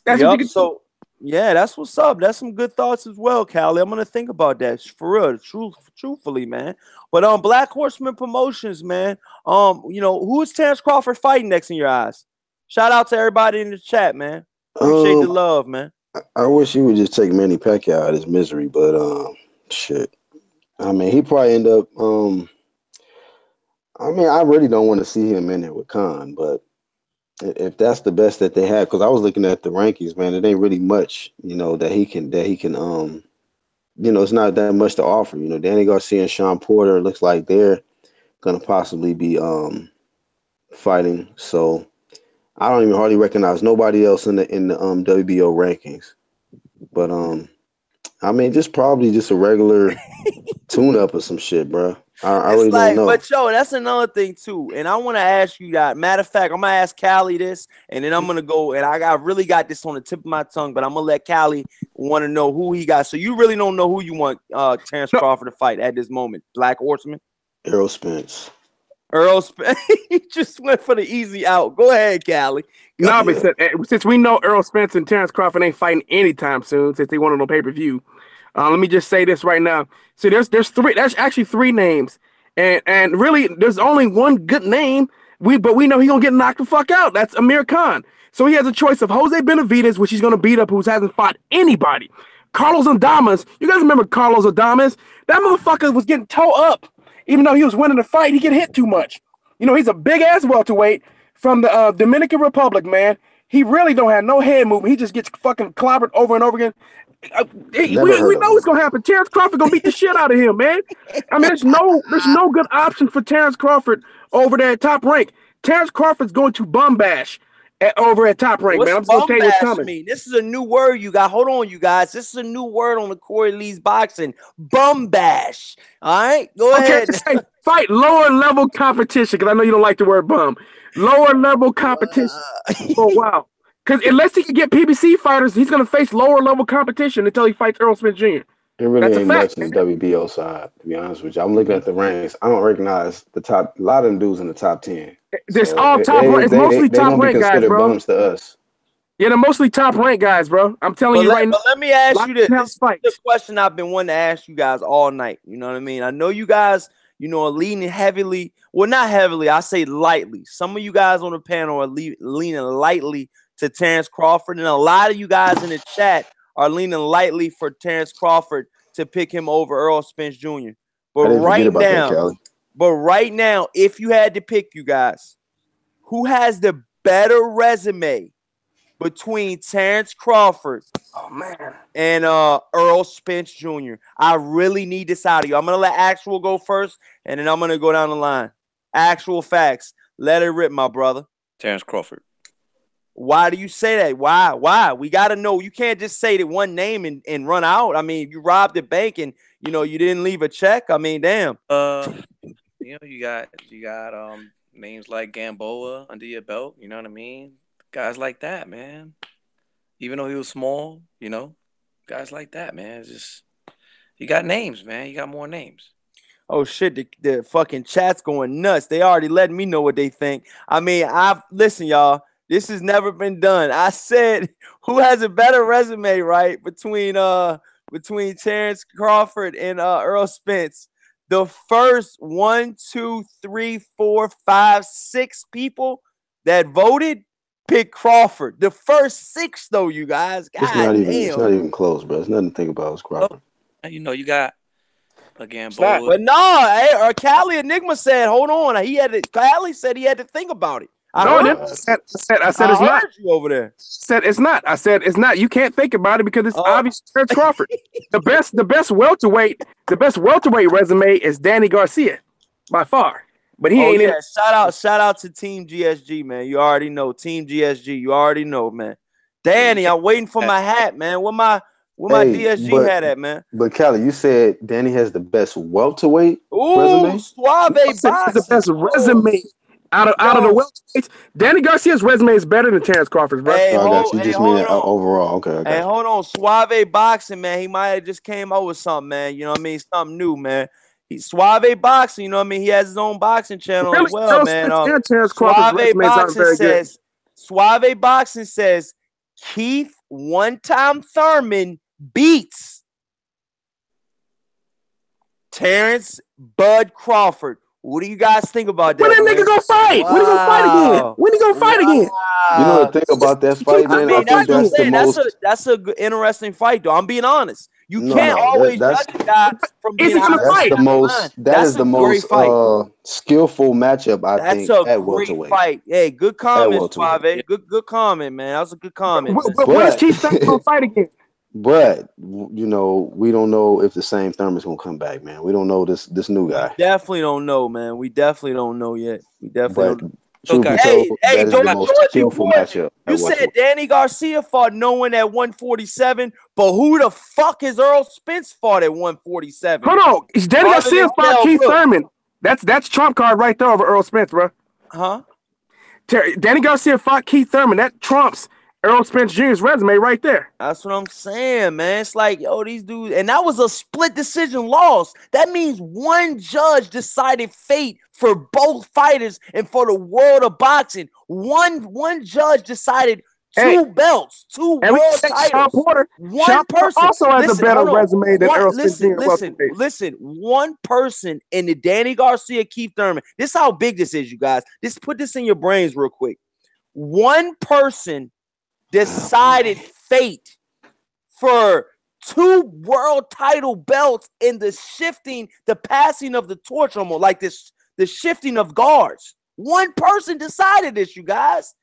That's what you can do. Yeah, that's what's up. That's some good thoughts as well, Callie. I'm gonna think about that for real, truthfully, man. But Black Horseman Promotions, man. Who is Terrence Crawford fighting next in your eyes? Shout out to everybody in the chat, man. Appreciate the love, man. I wish he would just take Manny Pacquiao out of his misery, but shit. I mean, he probably end up. I really don't want to see him in there with Khan, but if that's the best that they have, because I was looking at the rankings, man, it ain't really much, that he can. It's not that much to offer. Danny Garcia and Sean Porter looks like they're gonna possibly be fighting. So I don't even hardly recognize nobody else in the WBO rankings, but just probably just a regular tune-up or some shit, bro. I really don't know. But, that's another thing, too. And I want to ask you that. Matter of fact, I'm going to ask Callie this, and then I'm going to go, and I really got this on the tip of my tongue, but I'm going to let Callie want to know who he got. So you really don't know who you want Terrence Crawford to fight at this moment? Black Horseman? Errol Spence. Earl Spence. He just went for the easy out. Go ahead, Callie. But since we know Errol Spence and Terrence Crawford ain't fighting anytime soon, since they want it on pay-per-view, let me just say this right now. So there's actually three names, and really there's only one good name. But we know he's gonna get knocked the fuck out. That's Amir Khan. So he has a choice of Jose Benavidez, which he's gonna beat up, who hasn't fought anybody. Carlos Adames. You guys remember Carlos Adames? That motherfucker was getting towed up. Even though he was winning the fight, he get hit too much. He's a big ass welterweight from the Dominican Republic, man. He really don't have no head movement. He just gets fucking clobbered over and over again. We know what's gonna happen. Terrence Crawford gonna beat the shit out of him, man. There's no good option for Terrence Crawford over there at Top Rank. Terrence Crawford's going to bum bash over at Top Rank, man. I'm just gonna tell you what's coming. Mean? This is a new word you got. Hold on, you guys. This is a new word on the Corey Lee's Boxing. Bum bash. All right, go ahead. Say, fight lower level competition, because I know you don't like the word bum. Lower level competition for a while. Because unless he can get PBC fighters, he's going to face lower level competition until he fights Errol Spence Jr. It really ain't much on the WBO side, to be honest with you. I'm looking at the ranks. I don't recognize the top. A lot of them dudes in the top 10. There's all top rank. It's mostly top rank guys, bro. Bumps to us. Yeah, they're mostly top ranked guys, bro. I'm telling you right now. But let me ask you this. This is fights. the question I've been wanting to ask you guys all night. You know what I mean? I know you guys, you know, are leaning heavily. Well, not heavily. I say lightly. Some of you guys on the panel are leaning lightly to Terrence Crawford, and a lot of you guys in the chat are leaning lightly for Terrence Crawford to pick him over Earl Spence Jr. But right now, if you had to pick, you guys, who has the better resume between Terrence Crawford and Earl Spence Jr.? I really need this out of you. I'm going to let Actual go first, and then I'm going to go down the line. Actual facts. Let it rip, my brother. Terrence Crawford. Why do you say that? Why? We got to know. You can't just say that one name and run out. I mean, you robbed the bank and, you know, you didn't leave a check. I mean, damn. You know, you got names like Gamboa under your belt. You know what I mean? Guys like that, man. Even though he was small, you know, guys like that, man. It's just, you got names, man. You got more names. Oh shit, the fucking chat's going nuts. They already letting me know what they think. I mean, listen, y'all. This has never been done. I said, who has a better resume, right? Between Terrence Crawford and Earl Spence. The first 1, 2, 3, 4, 5, 6 people that voted pick Crawford. The first 6, though, you guys. It's not even close, bro. It's nothing to think about. It's Crawford. You know, you got again, but no, Cali Enigma said, hold on. Cali said he had to think about it. I said it's not. You over there. Said it's not. I said it's not. You can't think about it because it's obvious. Terrence Crawford. the best welterweight resume is Danny Garcia, by far. But he ain't in. Shout out to Team GSG, man. You already know Team GSG. You already know, man. Danny, I'm waiting for my hat, man. Where my DSG hat at, man? But Callie, you said Danny has the best welterweight resume. Suave boxing. The best resume out of the welterweights. Danny Garcia's resume is better than Terrence Crawford's, bro. Hey, I got you. Just mean overall. Okay. Hey, hold on. Suave boxing, man. He might have just came out with something, man. You know what I mean? Something new, man. He's Suave boxing. You know what I mean? He has his own boxing channel as well, man. Suave boxing says Keith one-time Thurman beats Terrence Bud Crawford. What do you guys think about that? When that nigga gonna fight? Wow. When he gonna fight again? When he gonna fight again? You know the thing about that fight, man? I think that's a good, interesting fight, though. I'm being honest. You can't always judge a guy from being honest. That is the most skillful matchup, I think, at welterweight. Fight. Hey, good comment, Suave. Good comment, man. That was a good comment. Where's Keith Thurman gonna fight again? But you know, we don't know if the same Thurman's gonna come back, man. We don't know this new guy. We definitely don't know, man. We definitely don't know yet. We definitely don't. Hey, George, you said Danny Garcia fought no one at 147, but who the fuck is Earl Spence fought at 147? Hold on, is Danny Garcia fought Keith Thurman? That's trump card right there over Earl Spence, bro. Huh? Danny Garcia fought Keith Thurman. That trumps Earl Spence Jr.'s resume right there. That's what I'm saying, man. It's like, yo, these dudes, and that was a split decision loss. That means one judge decided fate for both fighters and for the world of boxing. One judge decided two belts, two world titles. One person also has a better resume than Earl Spence Jr. Listen, one person in the Danny Garcia, Keith Thurman. This is how big this is, you guys. Put this in your brains real quick. One person decided fate for two world title belts in the passing of the torch, almost like the shifting of guards. One person decided this, you guys.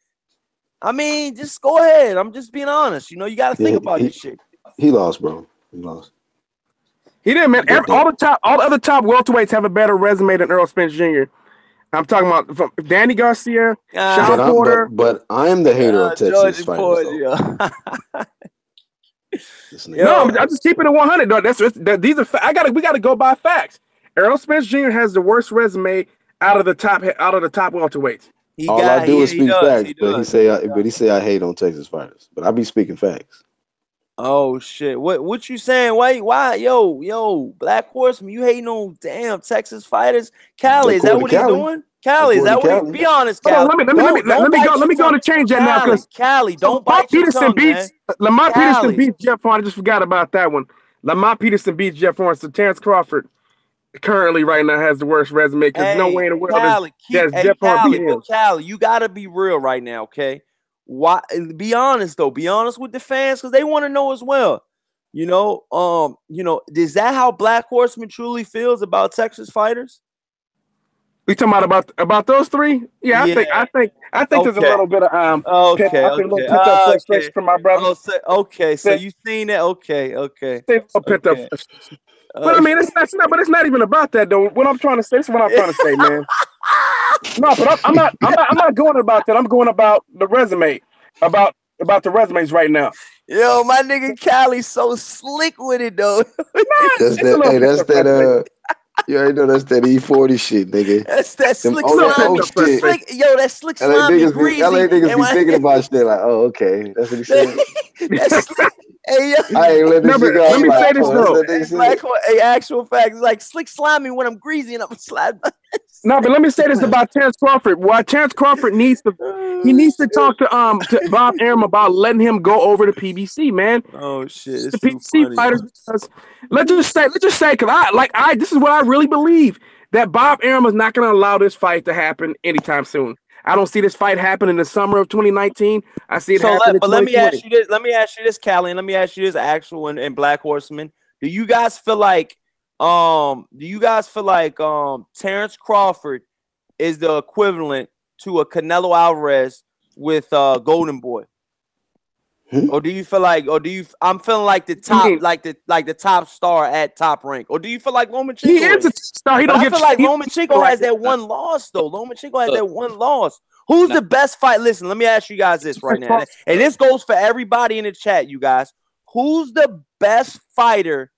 I mean, just go ahead. I'm just being honest. You know, you got to think about this shit. He lost, bro. He lost. He didn't, man. All the other top welterweights have a better resume than Earl Spence Jr. I'm talking about from Danny Garcia, Sean Porter. But I am the hater of Texas fighters. No, I'm just keeping it 100. Though. We got to go by facts. Earl Spence Jr. has the worst resume out of the top welterweights. All I do is speak facts, but he say I hate on Texas fighters. But I be speaking facts. Oh shit! What you saying? Why? Yo, Black Horseman, you hating on damn Texas fighters? Cali, is that what he's doing? Callie, is that what he? Be honest, Callie. Let me go to change that now because Callie, don't bite your tongue, man. Lamont Peterson beats Jeff Horn. I just forgot about that one. Lamont Peterson beats Jeff Horn. So Terrence Crawford currently right now has the worst resume because no way in the world Jeff Horn beat him. Callie, you gotta be real right now, okay? Why? Be honest though. Be honest with the fans because they want to know as well. You know, is that how Black Horseman truly feels about Texas fighters? We talking about those three? Yeah, I think there's a little bit of frustration from my brother. So you seen that? Okay. But I mean, it's not even about that though. What I'm trying to say, this is what I'm trying to say, man. No, but I'm not going about that. I'm going about the resume, about the resumes right now. Yo, my nigga Callie's so slick with it though. You already know that's that E40 shit, nigga. That's that slick slimy shit. Yo, that slick slimy greasy. LA niggas be thinking about shit like, oh, okay. That's what he said. Hey, yo. I ain't let this shit go. Let me say this though. Actual fact. It's like slick slimy when I'm greasy and I'm sliding. No, but let me say this about Terrence Crawford. Why Terrence Crawford needs to talk to Bob Arum about letting him go over to PBC, man. Oh shit, the PBC fighters. Because let's just say, because this is what I really believe, that Bob Arum is not going to allow this fight to happen anytime soon. I don't see this fight happen in the summer of 2019. I see it happen in 2020. Let me ask you this, Callie, and let me ask you this, actual and Black Horseman. Do you guys feel like Terrence Crawford is the equivalent to a Canelo Alvarez with Golden Boy? Or do you feel like, I'm feeling like the top, like the top star at Top Rank, or do you feel like Lomachenko? He is a star. I feel like Lomachenko has that one loss though. Lomachenko has that one loss. Who's the best fight? Listen, let me ask you guys this right now, and this goes for everybody in the chat, you guys. Who's the best fighter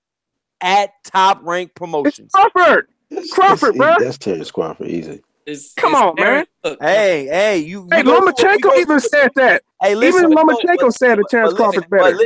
at Top Rank Promotions? It's Crawford, bro. That's Terrence Crawford, easy. Come on, man. Hey, Lomachenko even said that. Hey, listen, even Lomachenko said that Terrence Crawford's better.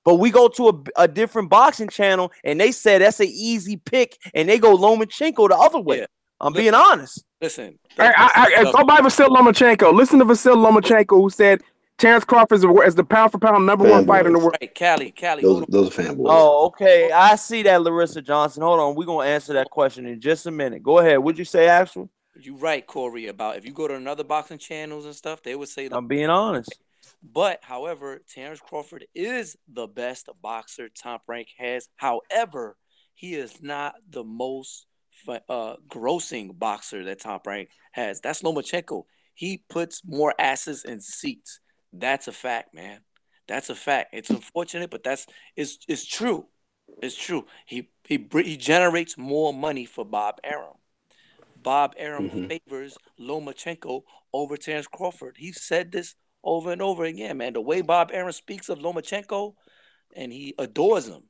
But we go to a different boxing channel, and they said that's an easy pick, and they go Lomachenko the other way. I'm being honest. Listen, I go by Vasil Lomachenko. Listen to Vasil Lomachenko, who said Terrence Crawford is the pound for pound number one fighter in the world. Right, Callie. Those are fanboys. Oh, okay. I see that, Larissa Johnson. Hold on. We're going to answer that question in just a minute. Go ahead. What'd you say, Axel? You're right, Corey, about if you go to another boxing channels and stuff, they would say... I'm being honest. But, however, Terrence Crawford is the best boxer Top Rank has. However, he is not the most grossing boxer that Top Rank has. That's Lomachenko. He puts more asses in seats. That's a fact, man. That's a fact. It's unfortunate, but it's true. It's true. He generates more money for Bob Arum. Bob Arum favors Lomachenko over Terrence Crawford. He said this over and over again, man. The way Bob Arum speaks of Lomachenko, and he adores him.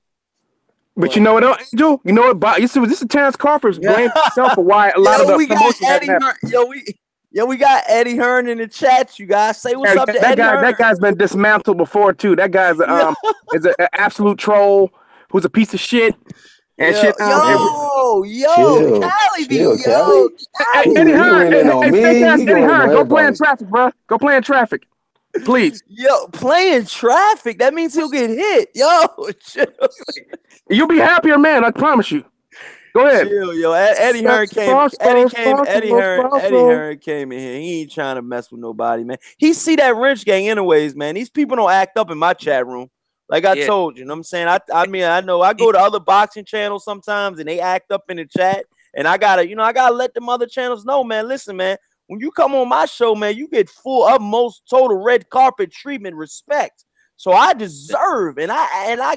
But you know what, Angel? You know what? This is Terrence Crawford's blamed himself for why a lot of the promotion happened. We got Eddie Hearn in the chat. You guys say what's up to Eddie Hearn. That guy's been dismantled before too. That guy's is an absolute troll who's a piece of shit. And Callie, Eddie Hearn, go play in traffic, bro. Go play in traffic, please. Yo, playing traffic. That means he'll get hit. Yo, chill. You'll be happier, man. I promise you. Go ahead. Chill, yo. Eddie Hearn came. Eddie Hearn came in here. He ain't trying to mess with nobody, man. He see that wrench gang anyways, man. These people don't act up in my chat room. Like I told you, know what I'm saying? I mean, I know I go to other boxing channels sometimes and they act up in the chat. And I gotta let them other channels know, man. Listen, man, when you come on my show, man, you get full utmost total red carpet treatment, respect. So I deserve and I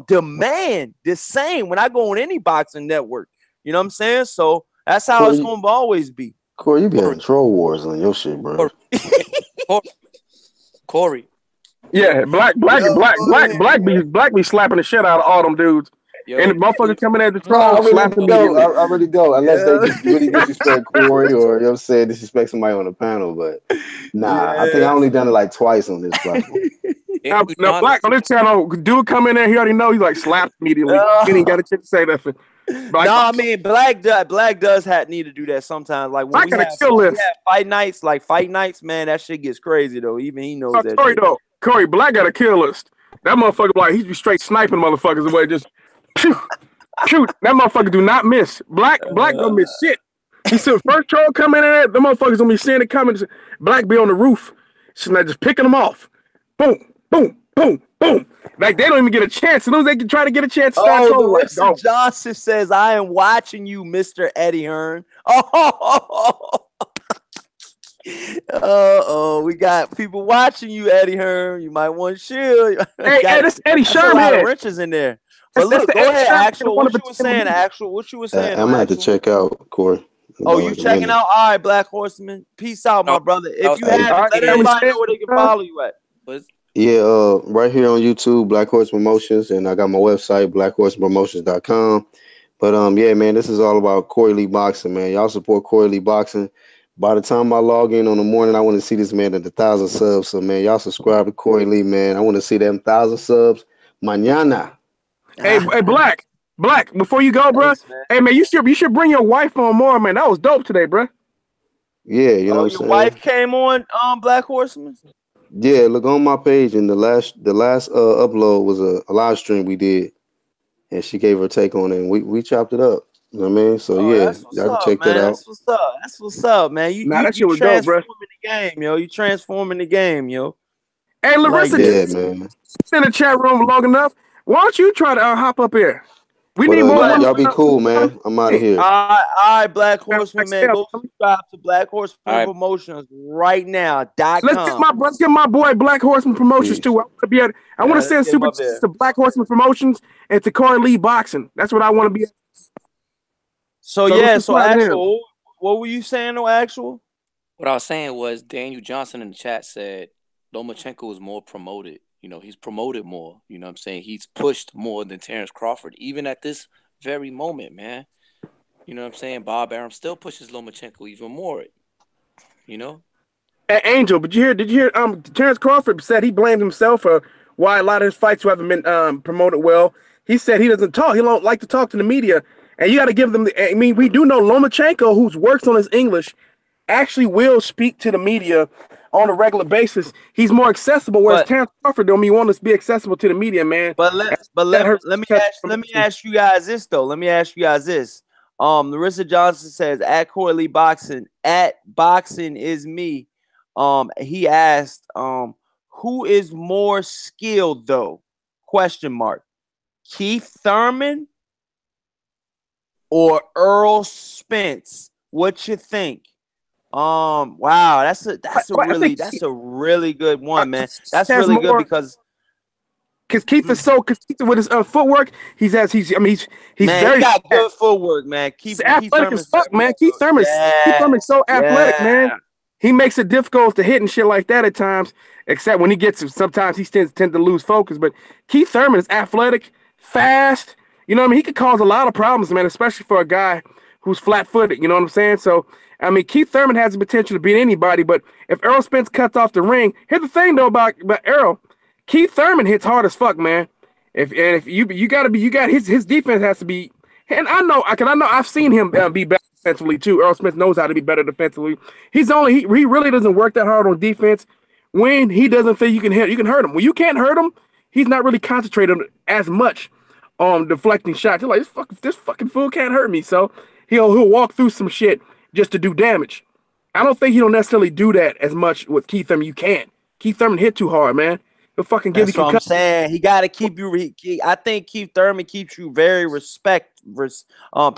demand the same when I go on any boxing network. You know what I'm saying? So that's how it's gonna always be. Corey, you be having troll wars on your shit, bro. Corey. Yeah, black be slapping the shit out of all them dudes. Yo, and the motherfucker coming at the troll slapping me. I really don't, unless they just really disrespect Corey or, you know what I'm saying, disrespect somebody on the panel. But I think I only done it like twice on this platform. Now, Black on this channel, dude come in there, he already know, he like slapped immediately. He ain't got a chance to say nothing. Like, No, I mean Black does need to do that sometimes. Like when we have fight nights, man, that shit gets crazy though. Even he knows that. Corey shit. though, Corey Black got a kill list. That motherfucker, like, he's be straight sniping motherfuckers away. Just shoot. That motherfucker do not miss. Black don't miss shit. He said first troll coming in there, the motherfuckers gonna be seeing it coming. Black be on the roof, so now just picking them off. Boom, boom, boom, boom. Like they don't even get a chance. As soon as they can try to get a chance, Larissa Johnson says, "I am watching you, Mr. Eddie Hearn." Oh, we got people watching you, Eddie Hearn. You might want to shield. Hey, this Eddie Sherman. A lot of wrenches in there. But look, go ahead, Actual. What you were saying, Actual? What you were saying? I'm gonna have to check out, Corey. Oh, you checking out? All right, Black Horseman. Peace out, my brother. If you have, let everybody know where they can follow you at. Yeah, right here on YouTube, Black Horse Promotions, and I got my website, blackhorsepromotions.com. But yeah, man, this is all about Corey Lee Boxing, man. Y'all support Corey Lee Boxing. By the time I log in on the morning, I want to see this man at 1,000 subs. So, man, y'all subscribe to Corey Lee, man. I want to see them 1,000 subs mañana. Hey, Black, before you go, bro. Hey, man, you should bring your wife on more, man. That was dope today, bro. Yeah, you know what I'm saying? Your wife came on Black Horseman? Yeah, look on my page, and the last upload was a live stream we did, and she gave her take on it, and we chopped it up. You know what I mean? So yeah, y'all can check that out. That's what's up, man. You transforming the game, yo. You transforming the game, yo. Hey, Larissa, man. In the chat room long enough. Why don't you try to hop up here? We need more. Y'all be cool, man. I'm out of here. All right, Black Horseman, man. Go subscribe to Black Horseman Promotions right now. Let's get my boy Black Horseman Promotions too. I want to send super chats to Black Horseman Promotions and to Corey Lee Boxing. That's what I want to be. So Actual, what were you saying, though, Actual? What I was saying was Daniel Johnson in the chat said Lomachenko is more promoted. You know, he's promoted more. You know what I'm saying? He's pushed more than Terrence Crawford, even at this very moment, man. You know what I'm saying? Bob Arum still pushes Lomachenko even more. You know? Hey, Angel, did you hear Terrence Crawford said he blamed himself for why a lot of his fights haven't been promoted well. He said he doesn't talk. He don't like to talk to the media. And you got to give them we do know Lomachenko, who's works on his English, actually will speak to the media on a regular basis. He's more accessible, whereas Terrence Crawford don't want to be accessible to the media, man. But let me ask you guys this though. Larissa Johnson says at Corey Lee Boxing, at Boxing is me. He asked, who is more skilled though? Question mark. Keith Thurman or Earl Spence? What you think? Wow, that's a really good one, man. That's really good because Keith is because Keith with his footwork, he got good footwork, man. He's athletic as fuck, man. Keith Thurman's so athletic, man. He makes it difficult to hit and shit like that at times, except when he gets sometimes he tends to lose focus. But Keith Thurman is athletic, fast. You know what I mean? He could cause a lot of problems, man, especially for a guy who's flat-footed. You know what I'm saying? So, I mean, Keith Thurman has the potential to beat anybody, but if Errol Spence cuts off the ring, here's the thing though about Errol, Keith Thurman hits hard as fuck, man. If his defense has to be, and I know I've seen him be better defensively too. Errol Spence knows how to be better defensively. He really doesn't work that hard on defense. When he doesn't think you can hurt him. When you can't hurt him, he's not really concentrated as much on deflecting shots. He's like, this fucking fool can't hurt me, so he'll walk through some shit just to do damage. I don't think he don't necessarily do that as much with Keith Thurman. You can't. Keith Thurman hit too hard, man. He'll fucking give you. That's what I'm saying. He got to keep you. I think Keith Thurman keeps you very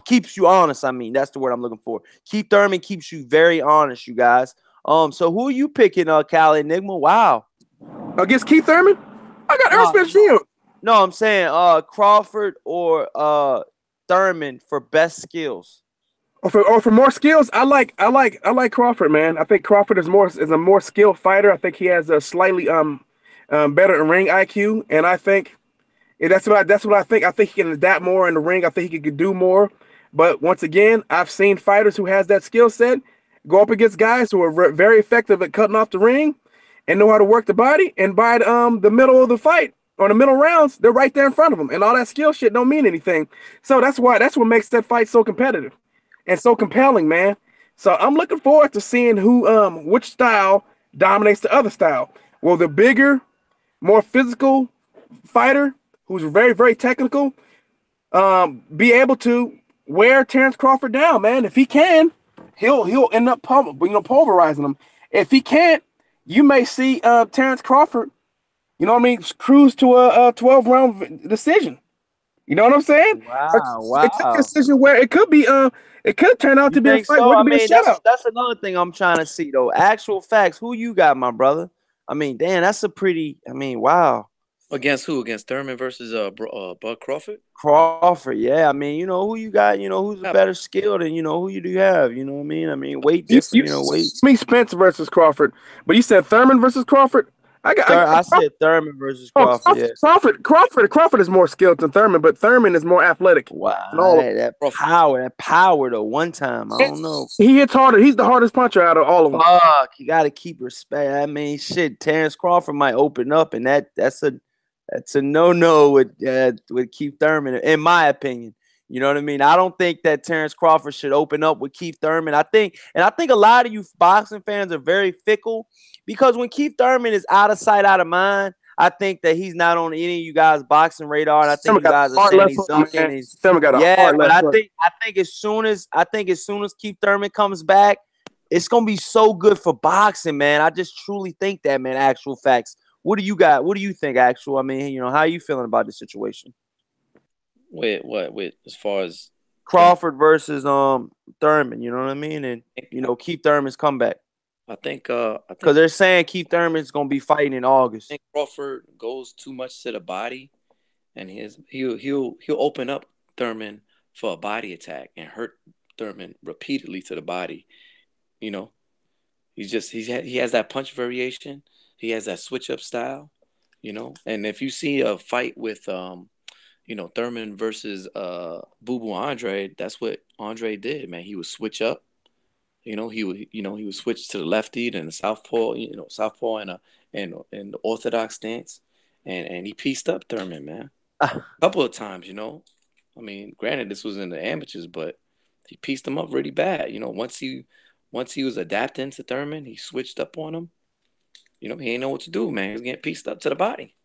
keeps you honest. I mean, that's the word I'm looking for. Keith Thurman keeps you very honest, you guys. So who are you picking, Cali Enigma? Wow. Against Keith Thurman? I got Errol Spence Shield. No, I'm saying Crawford or Thurman for best skills. For more skills, I like Crawford, man. I think Crawford is a more skilled fighter. I think he has a slightly better ring IQ, and I think that's what I think. I think he can adapt more in the ring. I think he could do more. But once again, I've seen fighters who has that skill set go up against guys who are very effective at cutting off the ring and know how to work the body. And by the middle of the fight, on the middle rounds, they're right there in front of him, and all that skill shit don't mean anything. So that's what makes that fight so competitive and so compelling, man. So I'm looking forward to seeing which style dominates the other style. Will the bigger, more physical fighter who's very, very technical be able to wear Terrence Crawford down, man? If he can, he'll end up pulverizing him. If he can't, you may see Terrence Crawford, you know what I mean, cruise to a 12-round decision. You know what I'm saying? Wow, It could be a decision where it could be it could turn out You to be a think fight so? where it I could be a mean, shutout. that's another thing I'm trying to see though. Actual facts. Who you got, my brother? I mean, damn, that's a pretty. I mean, wow. Against who? Against Thurman versus Bud Crawford? Crawford, yeah. I mean, you know who you got. You know who's a better skilled, and you know who you do have. You know what I mean? I mean, weight different. You know, weight. Me Spence versus Crawford, but you said Thurman versus Crawford. I said Thurman versus Crawford. Yeah. Crawford is more skilled than Thurman, but Thurman is more athletic. Wow, that power though. One time, I don't know. He hits harder. He's the hardest puncher out of all of them. Fuck, you got to keep respect. I mean, shit. Terrence Crawford might open up, and that's a no with Keith Thurman, in my opinion. You know what I mean? I don't think that Terrence Crawford should open up with Keith Thurman. I think a lot of you boxing fans are very fickle, because when Keith Thurman is out of sight, out of mind, I think that he's not on any of you guys' boxing radar, and I think you guys are saying he's done. But I think as soon as Keith Thurman comes back, it's gonna be so good for boxing, man. I just truly think that, man. Actual facts. What do you got? What do you think, actual? I mean, you know, how are you feeling about the situation? With what? With as far as Crawford versus Thurman, you know what I mean? And you know, Keith Thurman's comeback. I think because they're saying Keith Thurman's gonna be fighting in August. I think Crawford goes too much to the body, and he'll open up Thurman for a body attack and hurt Thurman repeatedly to the body. You know, he has that punch variation. He has that switch up style. You know, and if you see a fight with you know, Thurman versus Boo Boo Andre, that's what Andre did, man. He would switch up. You know, he would switch to the lefty and the southpaw, and the orthodox stance, and he pieced up Thurman, man, a couple of times. You know, I mean, granted, this was in the amateurs, but he pieced him up really bad. You know, once he was adapting to Thurman, he switched up on him. You know, he ain't know what to do, man. He was getting pieced up to the body,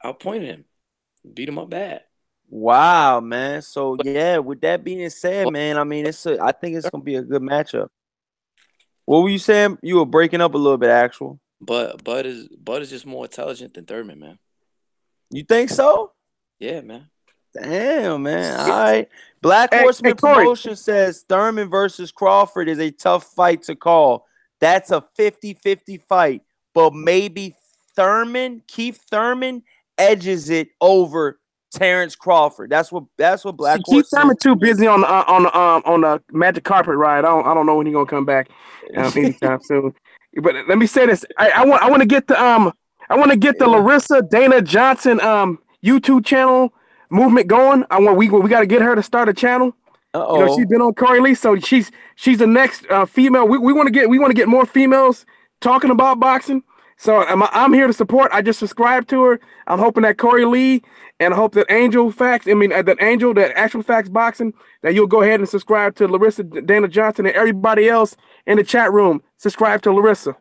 outpointed him, beat him up bad. Wow, man. So yeah, with that being said, man, I mean, I think it's gonna be a good matchup. What were you saying? You were breaking up a little bit, actual. But Bud is just more intelligent than Thurman, man. You think so? Yeah, man. Damn, man. All right. Black Horseman Promotion says Thurman versus Crawford is a tough fight to call. That's a 50-50 fight, but maybe Keith Thurman edges it over Terrence Crawford. That's what Black Horseman. Keith Thurman too busy on the magic carpet ride. I don't know when he's gonna come back anytime soon. But let me say this. I want to get the Larissa Dana Johnson YouTube channel movement going. We got to get her to start a channel. You know, she's been on Corey Lee, so she's the next female. We want to get more females talking about boxing. So I'm here to support. I just subscribed to her. I'm hoping that Corey Lee and I hope that that Actual Facts Boxing, that you'll go ahead and subscribe to Larissa Dana Johnson, and everybody else in the chat room, subscribe to Larissa.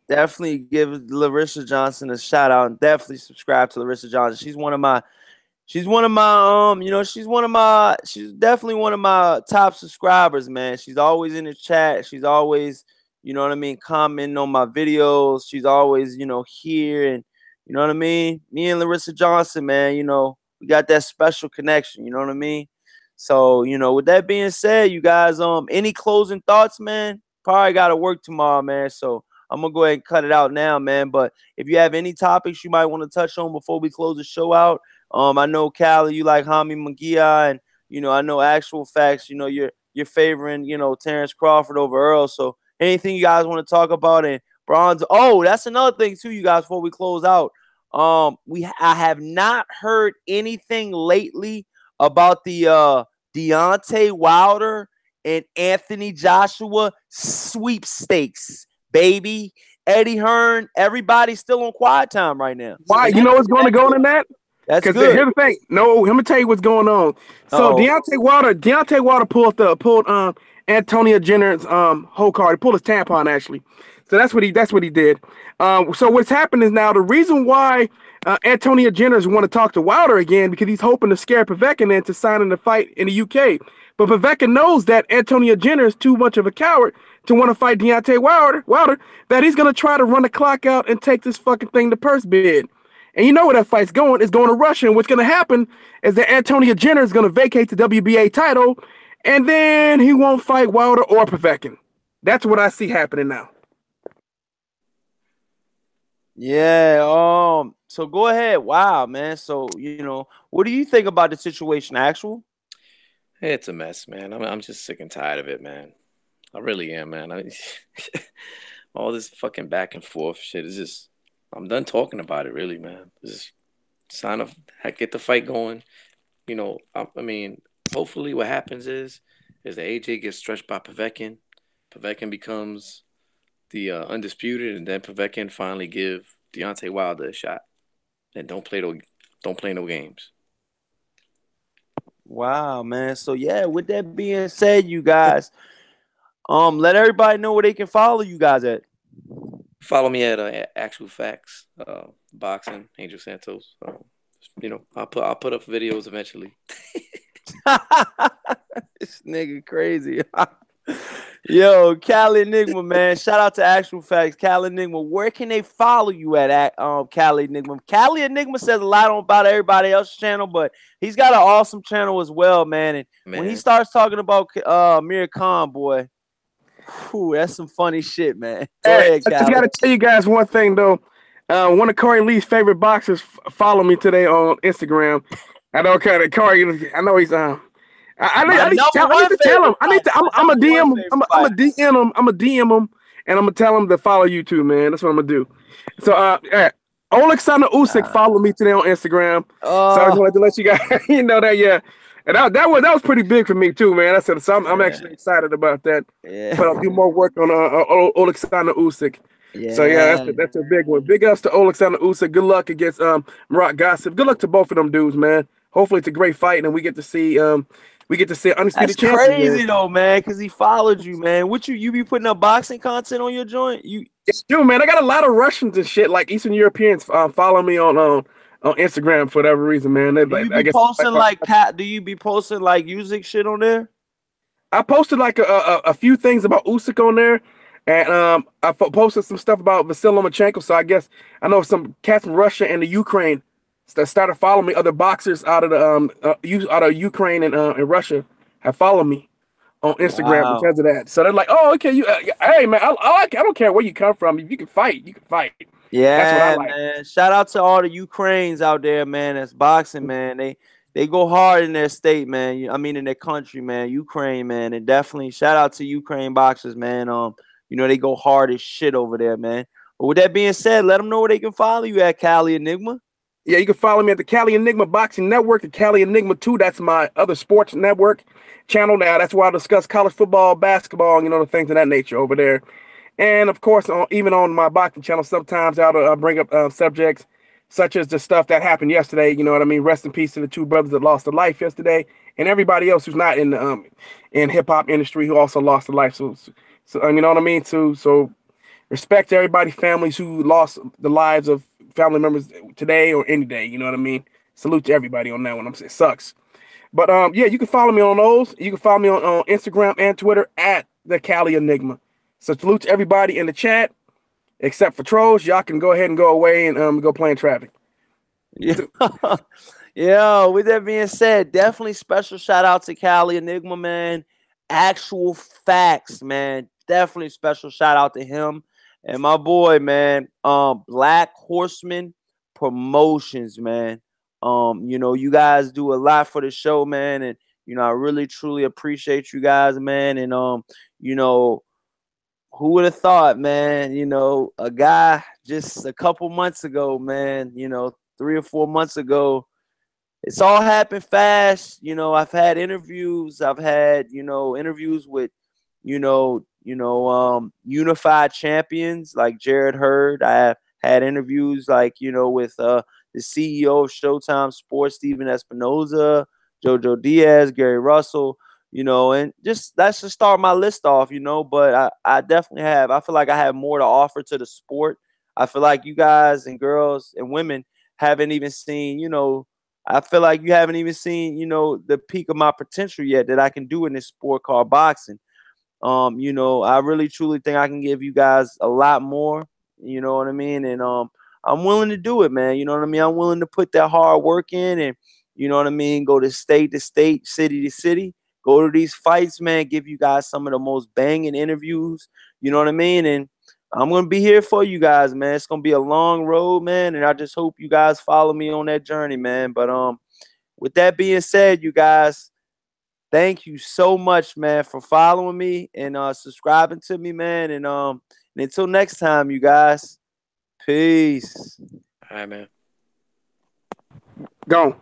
Definitely give Larissa Johnson a shout out, and definitely subscribe to Larissa Johnson. She's definitely one of my top subscribers, man. She's always in the chat. She's always, you know what I mean, commenting on my videos. She's always, you know, here, and you know what I mean? Me and Larissa Johnson, man, you know, we got that special connection, you know what I mean? So, you know, with that being said, you guys, any closing thoughts, man? Probably got to work tomorrow, man. So I'm going to go ahead and cut it out now, man. But if you have any topics you might want to touch on before we close the show out, I know, Callie, you like Hami Munguia, and, you know, I know Actual Facts, you know, you're favoring, you know, Terrence Crawford over Earl. So anything you guys want to talk about? And Bronze. Oh, that's another thing too, you guys, before we close out. I have not heard anything lately about the Deontay Wilder and Anthony Joshua sweepstakes, baby. Eddie Hearn, everybody's still on quiet time right now. Why? You know what's going to go in that? That's good. Here's the thing. No, let me tell you what's going on. So Deontay Wilder pulled Antonia Jenner's whole card. He pulled his tampon actually. So that's what he did. So what's happened is now the reason why Antonia Jenner's want to talk to Wilder again because he's hoping to scare Povetkin into signing the fight in the UK. But Povetkin knows that Antonia Jenner is too much of a coward to want to fight Deontay Wilder, that he's going to try to run the clock out and take this fucking thing to purse bid. And you know where that fight's going. It's going to Russia. And what's going to happen is that Antonia Jenner is going to vacate the WBA title, and then he won't fight Wilder or Povetkin. That's what I see happening now. Yeah. So go ahead. Wow, man. So, what do you think about the situation, Actual? It's a mess, man. I'm just sick and tired of it, man. I really am, man. All this fucking back and forth shit is just. I'm done talking about it, really, man. Just get the fight going. I mean, hopefully, what happens is that AJ gets stretched by Povetkin. Povetkin becomes the undisputed, and then Povetkin finally give Deontay Wilder a shot, and don't play no games. Wow, man. So yeah, with that being said, you guys, let everybody know where they can follow you guys at. Follow me at Actual Facts Boxing, Angel Santos. I'll put up videos eventually. This nigga crazy. Yo, Cali Enigma, man. Shout out to Actual Facts. Cali Enigma, where can they follow you at Cali Enigma? Cali Enigma says a lot about everybody else's channel, but he's got an awesome channel as well, man. And when he starts talking about Amir Khan, boy, whew, that's some funny shit, man. Go ahead, Cali. I just got to tell you guys one thing, though. One of Corey Lee's favorite boxers follow me today on Instagram. I know Corey. I know he's I need to tell him. I'm a DM him. I'm a DM him, and I'm gonna tell him to follow you too, man. That's what I'm gonna do. So, Alexander Usyk followed me today on Instagram. So I just wanted to let you guys know that, yeah. And that was pretty big for me too, man. So I'm actually excited about that. Yeah. But I'll do more work on Alexander Usyk. Yeah. So yeah, that's a big one. Big ups to Alexander Usyk. Good luck against Murat Gossip. Good luck to both of them dudes, man. Hopefully it's a great fight, and we get to see undisputed champion. That's crazy though, man, because he followed you, man. What you be putting up boxing content on your joint? It's true, man. I got a lot of Russians and shit, like Eastern Europeans, follow me on Instagram for whatever reason, man. Do you be posting like music shit on there? I posted like a few things about Usyk on there, and I posted some stuff about Vasily Lomachenko. So I guess I know some cats from Russia and the Ukraine that started following me. Other boxers out of Ukraine and Russia have followed me on Instagram because of that. So they're like, "Oh, okay, hey man, I don't care where you come from. If you can fight, you can fight." Yeah, that's what I like. Man. Shout out to all the Ukrainians out there, man. That's boxing, man. They go hard in their state, man. I mean, in their country, man. Ukraine, man. And definitely shout out to Ukraine boxers, man. They go hard as shit over there, man. But with that being said, let them know where they can follow you at, Cali Enigma. Yeah, you can follow me at the Cali Enigma Boxing Network, the Cali Enigma 2. That's my other sports network channel now. That's where I discuss college football, basketball, the things of that nature over there. And, of course, even on my boxing channel, sometimes I'll bring up subjects such as the stuff that happened yesterday. You know what I mean? Rest in peace to the two brothers that lost their life yesterday, and everybody else who's not in hip-hop industry who also lost their life. So you know what I mean? So respect to everybody, families who lost the lives of family members today or any day. You know what I mean? Salute to everybody on that one. I'm saying it sucks. But, yeah, you can follow me on those. You can follow me on Instagram and Twitter at the Cali Enigma. So salute to everybody in the chat, except for trolls. Y'all can go ahead and go away and go play in traffic. Yeah. Yeah, with that being said, definitely special shout out to Cali Enigma, man. Actual Facts, man. Definitely special shout out to him. And my boy, man, Black Horseman Promotions, man. You guys do a lot for the show, man. And, I really, truly appreciate you guys, man. And, who would have thought, man, a guy just a couple months ago, man, 3 or 4 months ago, it's all happened fast. I've had interviews. I've had, interviews with, unified champions like Jarrett Hurd. I have had interviews like, with the CEO of Showtime Sports, Steven Espinoza, Jojo Diaz, Gary Russell, and just that's just start my list off, but I definitely I feel like I have more to offer to the sport. I feel like you guys and girls and women haven't even seen, I feel like you haven't even seen, the peak of my potential yet that I can do in this sport called boxing. I really truly think I can give you guys a lot more, you know what I mean? And I'm willing to do it, man. You know what I mean? I'm willing to put that hard work in and, you know what I mean, go to state, city to city, go to these fights, man, give you guys some of the most banging interviews, you know what I mean? And I'm going to be here for you guys, man. It's going to be a long road, man, and I just hope you guys follow me on that journey, man. But with that being said, you guys, thank you so much, man, for following me and subscribing to me, man. And until next time, you guys, peace. All right, man. Gone.